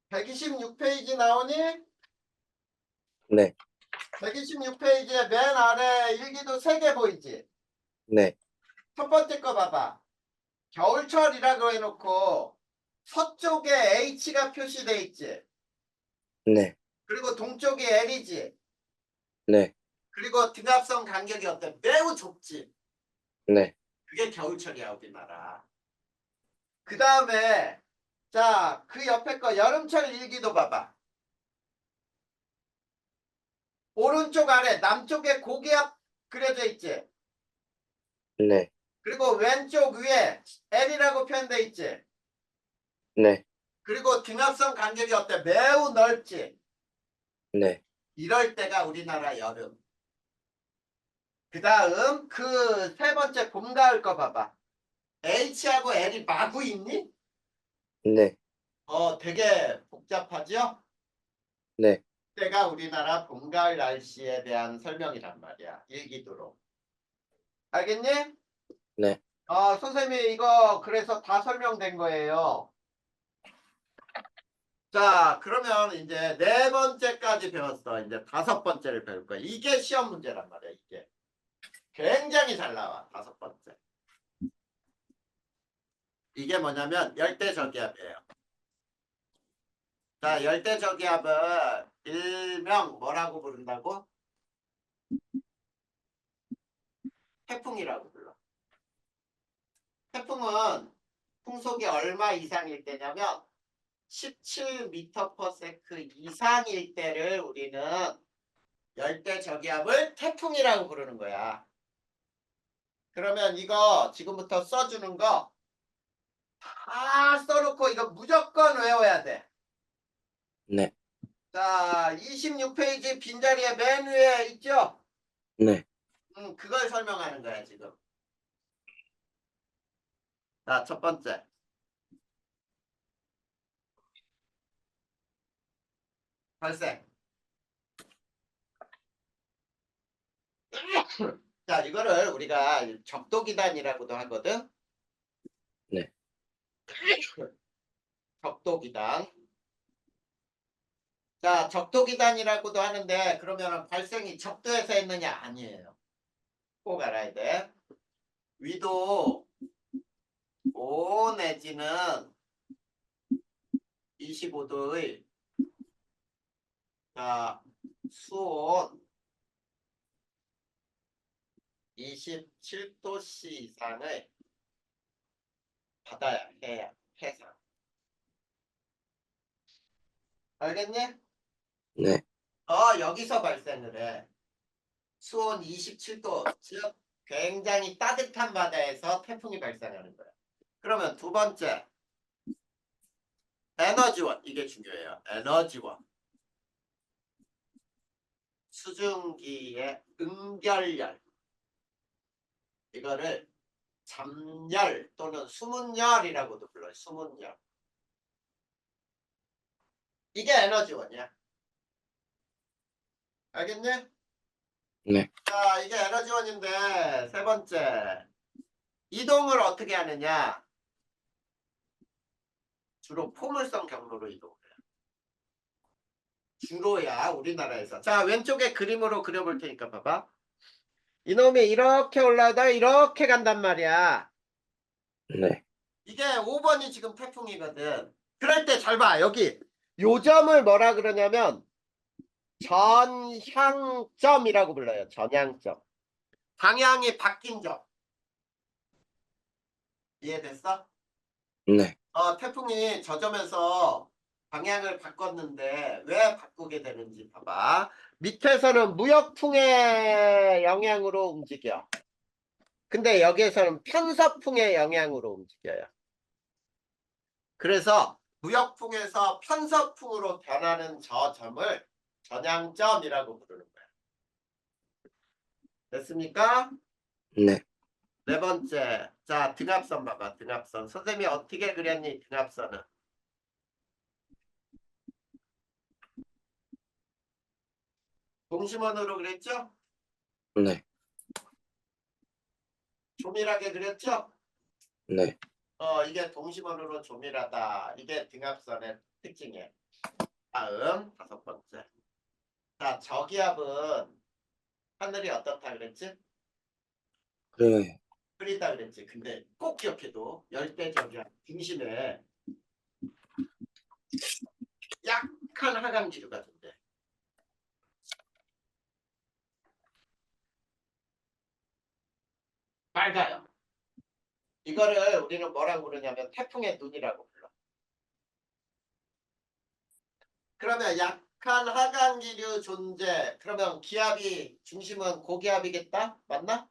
126페이지 나오니? 네. 126페이지에 맨 아래 일기도 3개 보이지? 네. 첫 번째 거 봐봐. 겨울철이라고 해놓고 서쪽에 H가 표시돼 있지? 네. 그리고 동쪽이 L이지? 네. 그리고 등압선 간격이 어때? 매우 좁지? 네. 그게 겨울철이야 우리나라. 그 다음에 자, 그 옆에 거 여름철 일기도 봐봐. 오른쪽 아래 남쪽에 고기압 그려져 있지? 네. 그리고 왼쪽 위에 L이라고 표현돼 있지? 네. 그리고 등압선 간격이 어때? 매우 넓지? 네. 이럴 때가 우리나라 여름. 그 다음 그 세 번째 봄, 가을 거 봐봐. H하고 L이 마구 있니? 네. 되게 복잡하죠? 네. 때가 우리나라 봄, 가을 날씨에 대한 설명이란 말이야. 일기도로. 알겠니? 네. 선생님이 이거 그래서 다 설명된 거예요. 자, 그러면 이제 네 번째까지 배웠어. 이제 다섯 번째를 배울 거야. 이게 시험 문제란 말이야, 이게. 굉장히 잘 나와, 다섯 번째. 이게 뭐냐면 열대저기압이에요. 자, 열대저기압을 일명 뭐라고 부른다고? 태풍이라고 불러. 태풍은 풍속이 얼마 이상일 때냐면 17m/s 이상일 때를 우리는 열대저기압을 태풍이라고 부르는 거야. 그러면 이거 지금부터 써주는 거 다 써놓고 이거 무조건 외워야 돼. 네. 자, 26페이지 빈자리에 맨 위에 있죠? 네. 그걸 설명하는 거야 지금. 자, 첫 번째. 발생. 자, 이거를 우리가 적도기단이라고도 하거든. 네. 적도기단. 자, 적도기단이라고도 하는데 그러면 발생이 적도에서 했느냐? 아니에요. 꼭 알아야 돼. 위도 5 내지는 25도의 자, 수온 27도씨 이상을 받아야 해야 해상. 알겠니? 네. 여기서 발생을 해. 수온 27도, 즉 굉장히 따뜻한 바다에서 태풍이 발생하는 거야. 그러면 두 번째, 에너지원. 이게 중요해요. 에너지원. 수증기의 응결열. 이거를 잠열 또는 수문열이라고도 불러요. 수문열. 이게 에너지원이야. 알겠니? 네. 자, 이게 에너지원인데 세 번째, 이동을 어떻게 하느냐? 주로 포물선 경로로 이동해요. 주로야 우리나라에서. 자, 왼쪽에 그림으로 그려볼 테니까 봐봐. 이놈이 이렇게 올라오다가 이렇게 간단 말이야. 네. 이게 5번이 지금 태풍이거든. 그럴 때 잘 봐. 여기 요 점을 뭐라 그러냐면 전향점이라고 불러요. 전향점. 방향이 바뀐 점. 이해됐어? 네. 태풍이 저 점에서 방향을 바꿨는데 왜 바꾸게 되는지 봐봐. 밑에서는 무역풍의 영향으로 움직여. 근데 여기에서는 편서풍의 영향으로 움직여요. 그래서 무역풍에서 편서풍으로 변하는 저 점을 전향점이라고 부르는 거야. 됐습니까? 네. 네 번째. 자, 등압선 봐봐. 등압선. 선생님이 어떻게 그렸니? 등압선은. 동심원으로 그랬죠? 네. 조밀하게 그렸죠? 네. 이게 동심원으로 조밀하다. 이게 등압선의 특징이에요. 다음 다섯 번째. 자, 저기압은 하늘이 어떻다 그랬지? 그래. 흐리다 그랬지. 근데 꼭 기억해도 열대 저기압 중심에 약한 하강 기류가 된대. 맑아요. 이거를 우리는 뭐라고 부르냐면 태풍의 눈이라고 불러. 그러면 약한 하강 기류 존재. 그러면 기압이 중심은 고기압이겠다? 맞나?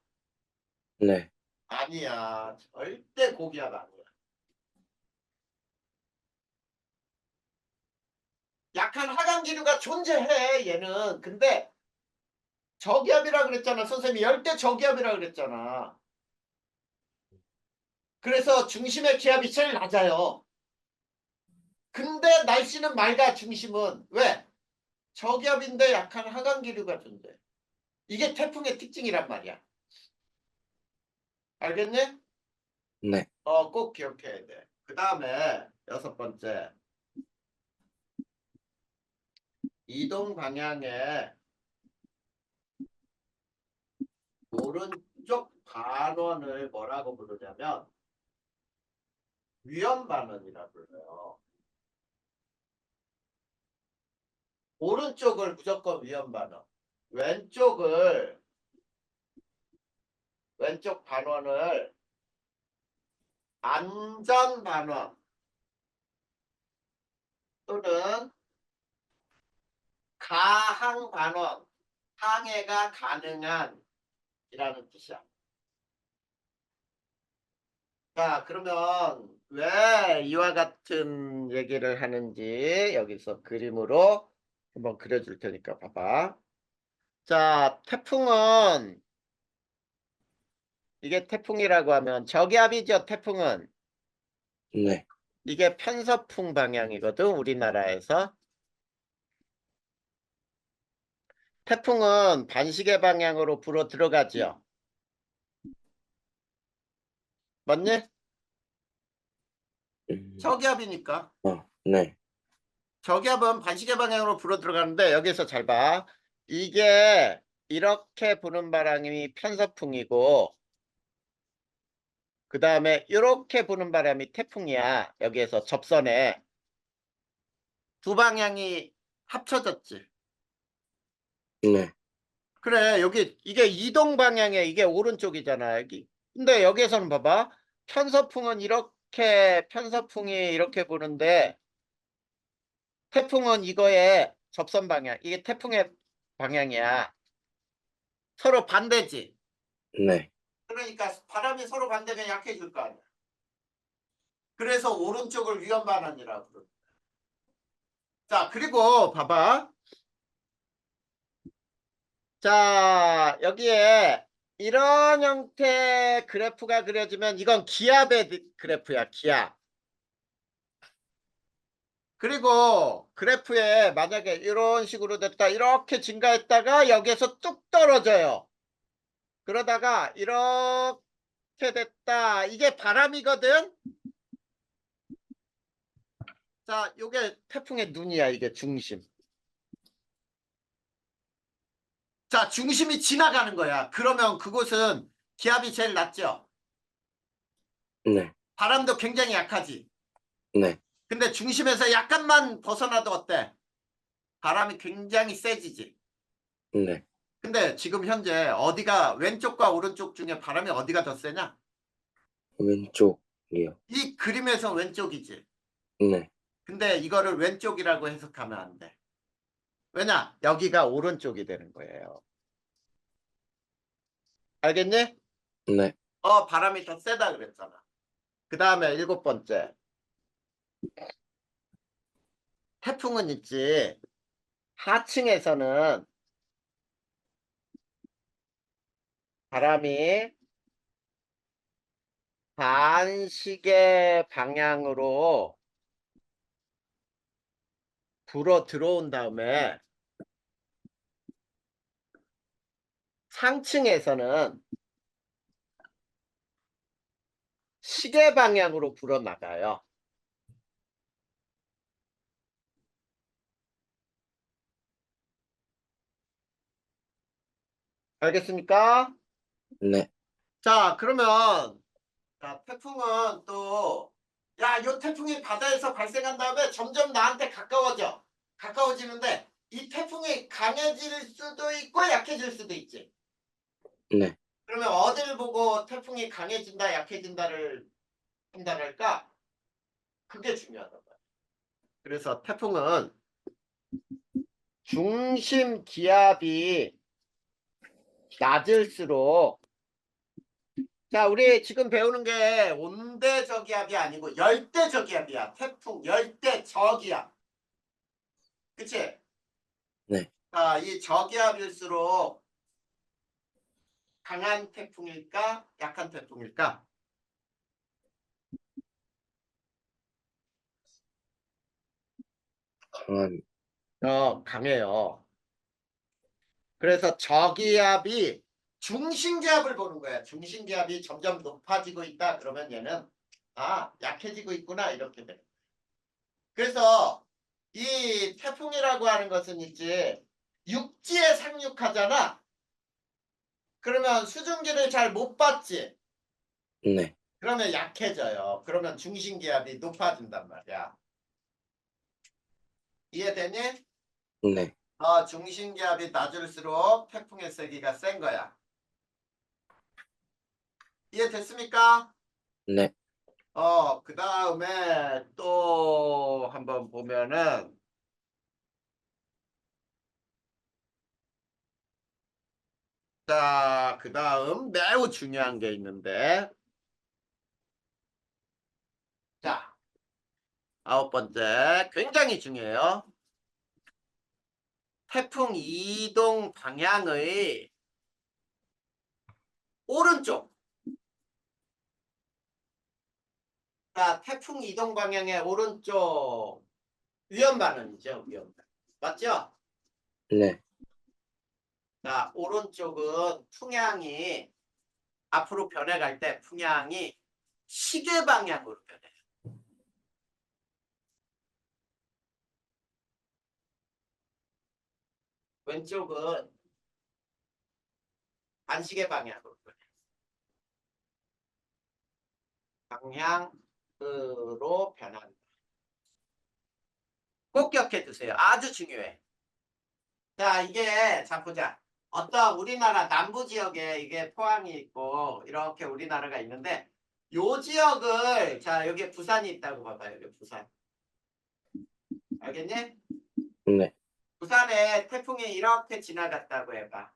네. 아니야. 절대 고기압 아니야. 약한 하강 기류가 존재해 얘는. 근데 저기압이라 그랬잖아. 선생님이 열대 저기압이라 그랬잖아. 그래서 중심의 기압이 제일 낮아요. 근데 날씨는 맑아 중심은. 왜? 저기압인데 약한 하강 기류가 존재. 이게 태풍의 특징이란 말이야. 알겠니? 네. 꼭 기억해야 돼. 그 다음에 여섯 번째. 이동 방향의 오른쪽 반원을 뭐라고 부르냐면 위험 반원이라고 불러요. 오른쪽을 무조건 위험 반원. 왼쪽 반원을 안전 반원 또는 가항 반원, 항해가 가능한 이라는 뜻이야. 자, 그러면 왜 이와 같은 얘기를 하는지 여기서 그림으로 한번 그려줄 테니까 봐봐. 자, 태풍은 이게 태풍이라고 하면 저기압이죠. 태풍은 네. 이게 편서풍 방향이거든. 우리나라에서 태풍은 반시계 방향으로 불어 들어가지요. 맞니? 음. 저기압이니까. 네. 저기압은 반시계 방향으로 불어 들어가는데 여기서 잘 봐. 이게 이렇게 부는 바람이 편서풍이고 그 다음에 이렇게 부는 바람이 태풍이야. 여기에서 접선에 두 방향이 합쳐졌지. 네. 그래 여기 이게 이동 방향에 이게 오른쪽이잖아. 근데 여기에서는 봐봐. 편서풍이 이렇게 부는데 태풍은 이거의 접선 방향. 이게 태풍의 방향이야. 서로 반대지. 네. 그러니까 바람이 서로 반대면 약해질 거 아니야. 그래서 오른쪽을 위험 반환이라고 부르는 거야. 자, 그리고 봐봐. 자, 여기에 이런 형태의 그래프가 그려지면 이건 기압의 그래프야, 기압. 그리고 그래프에 만약에 이런 식으로 됐다, 이렇게 증가했다가 여기에서 뚝 떨어져요. 그러다가 이렇게 됐다. 이게 바람이거든? 자, 요게 태풍의 눈이야, 이게 중심. 자, 중심이 지나가는 거야. 그러면 그곳은 기압이 제일 낮죠? 네. 바람도 굉장히 약하지? 네. 근데 중심에서 약간만 벗어나도 어때? 바람이 굉장히 세지지. 네. 근데 지금 현재 어디가 왼쪽과 오른쪽 중에 바람이 어디가 더 세냐? 왼쪽이요. 이 그림에서 왼쪽이지. 네. 근데 이거를 왼쪽이라고 해석하면 안 돼. 왜냐? 여기가 오른쪽이 되는 거예요. 알겠니? 네. 바람이 더 세다 그랬잖아. 그 다음에 7번째. 태풍은 있지. 하층에서는 바람이 반시계 방향으로 불어 들어온 다음에 상층에서는 시계 방향으로 불어 나가요. 알겠습니까? 네. 자, 그러면 자, 태풍은 또 야, 요 태풍이 바다에서 발생한 다음에 점점 나한테 가까워져. 가까워지는데 이 태풍이 강해질 수도 있고 약해질 수도 있지. 네. 그러면 어디를 보고 태풍이 강해진다, 약해진다를 판단할까? 그게 중요하단 말이야. 그래서 태풍은 중심 기압이 낮을수록 자, 우리 지금 배우는 게 온대저기압이 아니고 열대저기압이야. 태풍 열대저기압. 그치? 네. 자, 이 저기압일수록 강한 태풍일까? 약한 태풍일까? 강한. 강해요. 그래서 저기압이 중심기압을 보는 거야. 중심기압이 점점 높아지고 있다. 그러면 얘는 약해지고 있구나. 이렇게 돼. 그래서 이 태풍이라고 하는 것은 있지. 육지에 상륙하잖아. 그러면 수증기를 잘 못 받지. 네. 그러면 약해져요. 그러면 중심기압이 높아진단 말이야. 이해되니? 네. 중심기압이 낮을수록 태풍의 세기가 센 거야. 이해됐습니까? 네. 그 다음에 또 한번 보면은 자, 그 다음 매우 중요한 게 있는데 자, 9번째 굉장히 중요해요. 태풍 이동 방향의 오른쪽. 자, 태풍 이동 방향의 오른쪽 위험 반응이죠. 위험 반응. 맞죠? 네. 자, 오른쪽은 풍향이 앞으로 변해갈 때 풍향이 시계 방향으로 변해요. 왼쪽은 반시계 방향으로 변해요. 방향으로 변한다. 꼭 기억해 두세요. 아주 중요해. 자, 이게 자 보자. 어떤 우리나라 남부 지역에 이게 포항이 있고 이렇게 우리나라가 있는데 요 지역을 자 여기 부산이 있다고 봐봐요. 여기 부산. 알겠니? 네. 부산에 태풍이 이렇게 지나갔다고 해봐.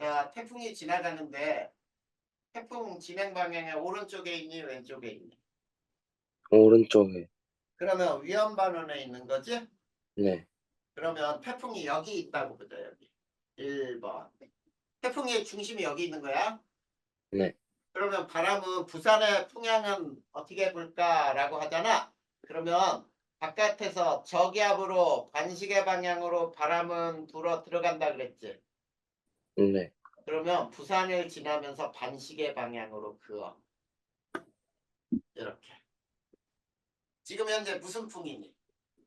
야, 태풍이 지나가는데 태풍 진행 방향의 오른쪽에 있니 왼쪽에 있니? 오른쪽에. 그러면 위험 반원에 있는 거지? 네. 그러면 태풍이 여기 있다고 보자 여기. 1번. 태풍의 중심이 여기 있는 거야? 네. 그러면 바람은 부산의 풍향은 어떻게 불까라고 하잖아. 그러면 바깥에서 저기압으로 반시계 방향으로 바람은 불어 들어간다 그랬지. 네. 그러면 부산을 지나면서 반시계 방향으로 그어. 이렇게. 지금 현재 무슨 풍이니?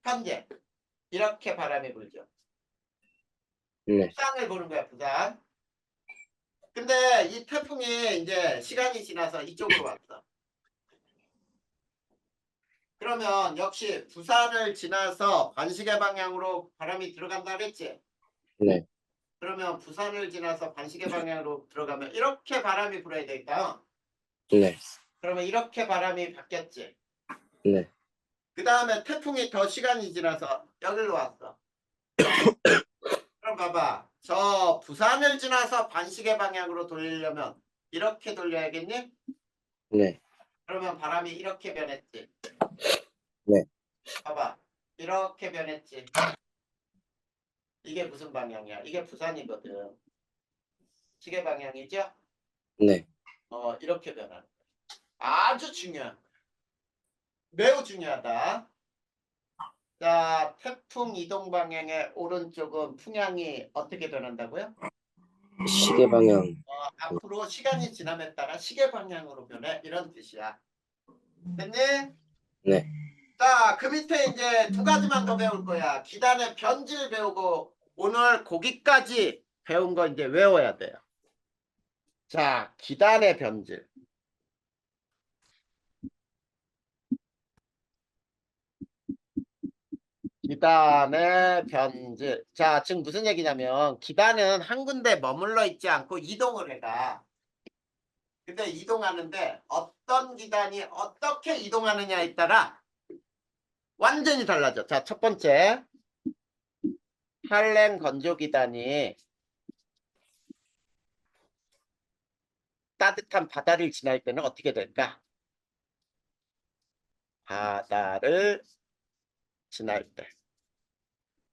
현재 이렇게 바람이 불죠. 네. 부산을 보는 거야, 부산. 근데 이 태풍이 이제 시간이 지나서 이쪽으로 왔어. 그러면 역시 부산을 지나서 반시계 방향으로 바람이 들어간다 그랬지? 네. 그러면 부산을 지나서 반시계 방향으로 들어가면 이렇게 바람이 불어야 되니까 네. 그러면 이렇게 바람이 바뀌었지. 네. 그 다음에 태풍이 더 시간이 지나서 여기로 왔어. 그럼 봐봐. 저 부산을 지나서 반시계 방향으로 돌리려면 이렇게 돌려야겠니? 네. 그러면 바람이 이렇게 변했지. 네. 봐봐. 이렇게 변했지. 이게 무슨 방향이야? 이게 부산이거든. 시계 방향이죠? 네. 이렇게 변하는 거야. 아주 중요한 거야. 매우 중요하다. 자, 태풍 이동 방향의 오른쪽은 풍향이 어떻게 변한다고요? 시계 방향. 앞으로 시간이 지남에 따라 시계 방향으로 변해. 이런 뜻이야. 됐니? 네. 자, 그 밑에 이제 두 가지만 더 배울 거야. 기단의 변질 배우고 오늘 거기까지 배운 거 이제 외워야 돼요. 자, 기단의 변질. 기단의 변질. 자, 지금 무슨 얘기냐면 기단은 한 군데 머물러 있지 않고 이동을 해가. 근데 이동하는데 어떤 기단이 어떻게 이동하느냐에 따라 완전히 달라져. 자, 첫 번째. 한랭 건조 기단이 따뜻한 바다를 지날 때는 어떻게 될까? 바다를 지날 때.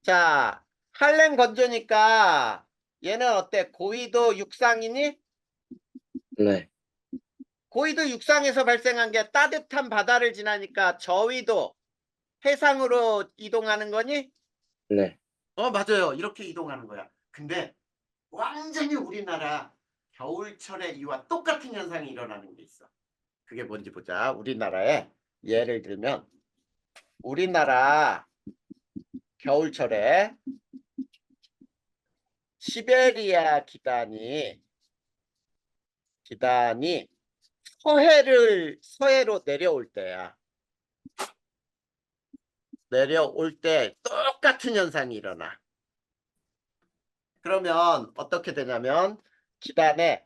자, 한랭 건조니까 얘는 어때? 고위도 육상이니? 네. 고위도 육상에서 발생한 게 따뜻한 바다를 지나니까 저위도 해상으로 이동하는 거니? 네. 맞아요. 이렇게 이동하는 거야. 근데 완전히 우리나라 겨울철에 이와 똑같은 현상이 일어나는 게 있어. 그게 뭔지 보자. 우리나라에 예를 들면 우리나라 겨울철에 시베리아 기단이 서해로 내려올 때야. 내려올 때 똑같은 현상이 일어나. 그러면 어떻게 되냐면 기단의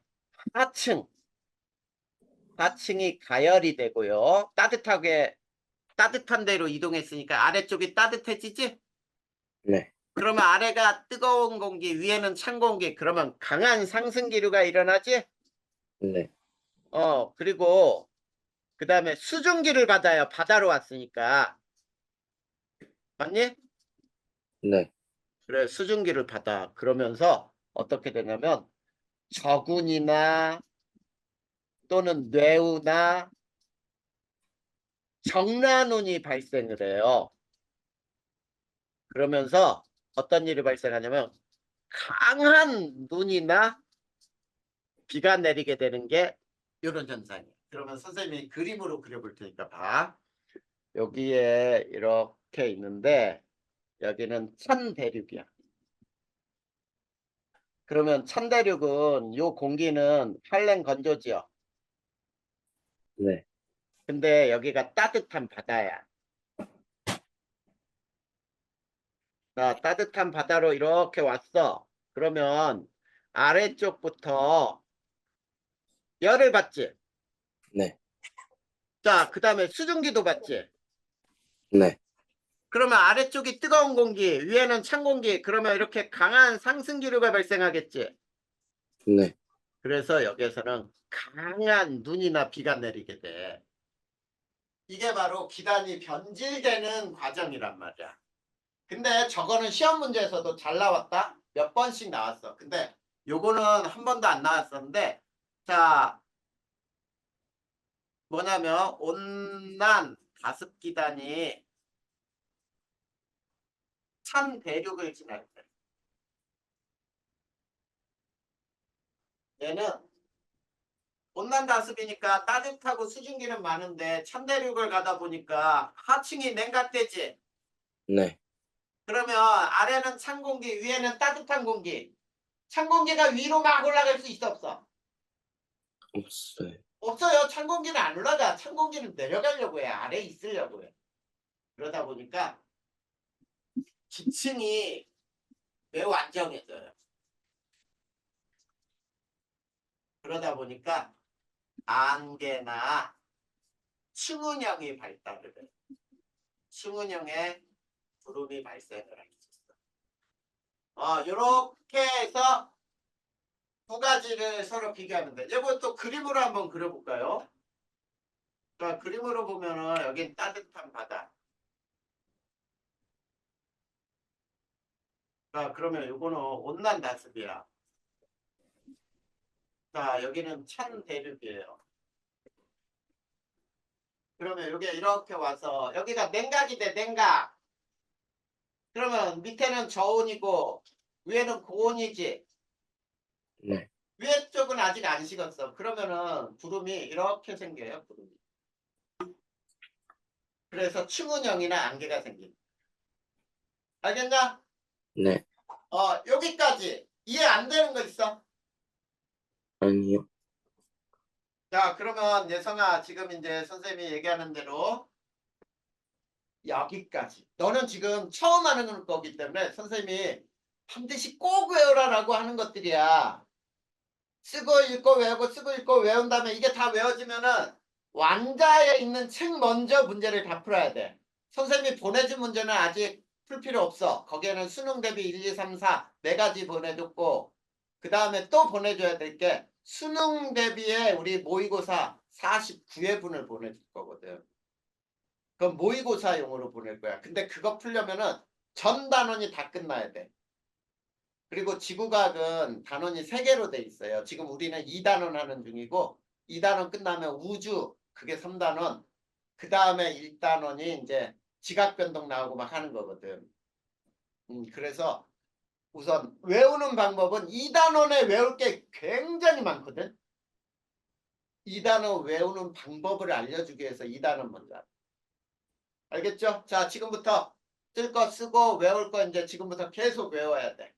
하층이 가열이 되고요. 따뜻한 데로 이동했으니까 아래쪽이 따뜻해지지? 네. 그러면 아래가 뜨거운 공기, 위에는 찬 공기, 그러면 강한 상승 기류가 일어나지? 네. 그리고 그 다음에 수증기를 받아요. 바다로 왔으니까. 맞니? 네. 그래, 수증기를 받아. 그러면서 어떻게 되냐면 저군이나 또는 뇌우나 정란운이 발생을 해요. 그러면서 어떤 일이 발생하냐면 강한 눈이나 비가 내리게 되는 게 이런 현상이에요. 그러면 선생님이 그림으로 그려볼 테니까 봐. 여기에 이렇게 있는데 여기는 찬대륙이야. 그러면 찬대륙은 요 공기는 한랭 건조지요. 네. 근데 여기가 따뜻한 바다야. 자, 따뜻한 바다로 이렇게 왔어. 그러면 아래쪽부터 열을 받지. 네. 자, 그 다음에 수증기도 받지. 네. 그러면 아래쪽이 뜨거운 공기, 위에는 찬 공기. 그러면 이렇게 강한 상승 기류가 발생하겠지. 네. 그래서 여기에서는 강한 눈이나 비가 내리게 돼. 이게 바로 기단이 변질되는 과정이란 말이야. 근데 저거는 시험 문제에서도 잘 나왔다. 몇 번씩 나왔어. 근데 요거는 한 번도 안 나왔었는데, 자, 뭐냐면 온난 가습 기단이 찬 대륙을 지날 때 얘는 온난 가습이니까 따뜻하고 수증기는 많은데 찬 대륙을 가다 보니까 하층이 냉각되지. 네. 그러면 아래는 찬 공기, 위에는 따뜻한 공기. 찬 공기가 위로 막 올라갈 수 있어 없어? 없어요. 없어요. 찬 공기는 안 올라가. 찬 공기는 내려가려고 해. 아래에 있으려고 해. 그러다 보니까 기층이 매우 안정해져요. 그러다 보니까 안개나 층운형이 발달을 해요. 층운형의 구름이 발생을 할 수 있어. 이렇게 해서 두 가지를 서로 비교하면 돼. 이거 또 그림으로 한번 그려볼까요? 자, 그림으로 보면은 여긴 따뜻한 바다. 자, 그러면 이거는 온난 다습이야. 자, 여기는 찬 대륙이에요. 그러면 여기 이렇게 와서 여기가 냉각이 돼, 냉각. 그러면 밑에는 저온이고 위에는 고온이지. 네. 위에 쪽은 아직 안 식었어. 그러면은 구름이 이렇게 생겨요, 구름이. 그래서 층운형이나 안개가 생긴다. 알겠냐? 네. 여기까지. 이해 안 되는 거 있어? 아니요. 자, 그러면 예성아, 지금 이제 선생님이 얘기하는 대로 여기까지. 너는 지금 처음 하는 거기 때문에 선생님이 반드시 꼭 외우라라고 하는 것들이야. 쓰고 읽고 외우고 쓰고 읽고 외운 다음에 이게 다 외워지면은 완자에 있는 책 먼저 문제를 다 풀어야 돼. 선생님이 보내준 문제는 아직 풀 필요 없어. 거기에는 수능 대비 1, 2, 3, 4 네 가지 보내줬고 그 다음에 또 보내줘야 될 게 수능 대비에 우리 모의고사 49회분을 보내줄 거거든. 그건 모의고사용으로 보낼 거야. 근데 그거 풀려면은 전 단원이 다 끝나야 돼. 그리고 지구과학은 단원이 3개로 돼 있어요. 지금 우리는 2단원 하는 중이고 2단원 끝나면 우주 그게 3단원 그 다음에 1단원이 이제 지각변동 나오고 막 하는 거거든. 그래서 우선 외우는 방법은 2단원에 외울 게 굉장히 많거든. 2단원 외우는 방법을 알려주기 위해서 2단원 먼저 하자. 알겠죠? 자, 지금부터 쓸 거 쓰고 외울 거 이제 지금부터 계속 외워야 돼.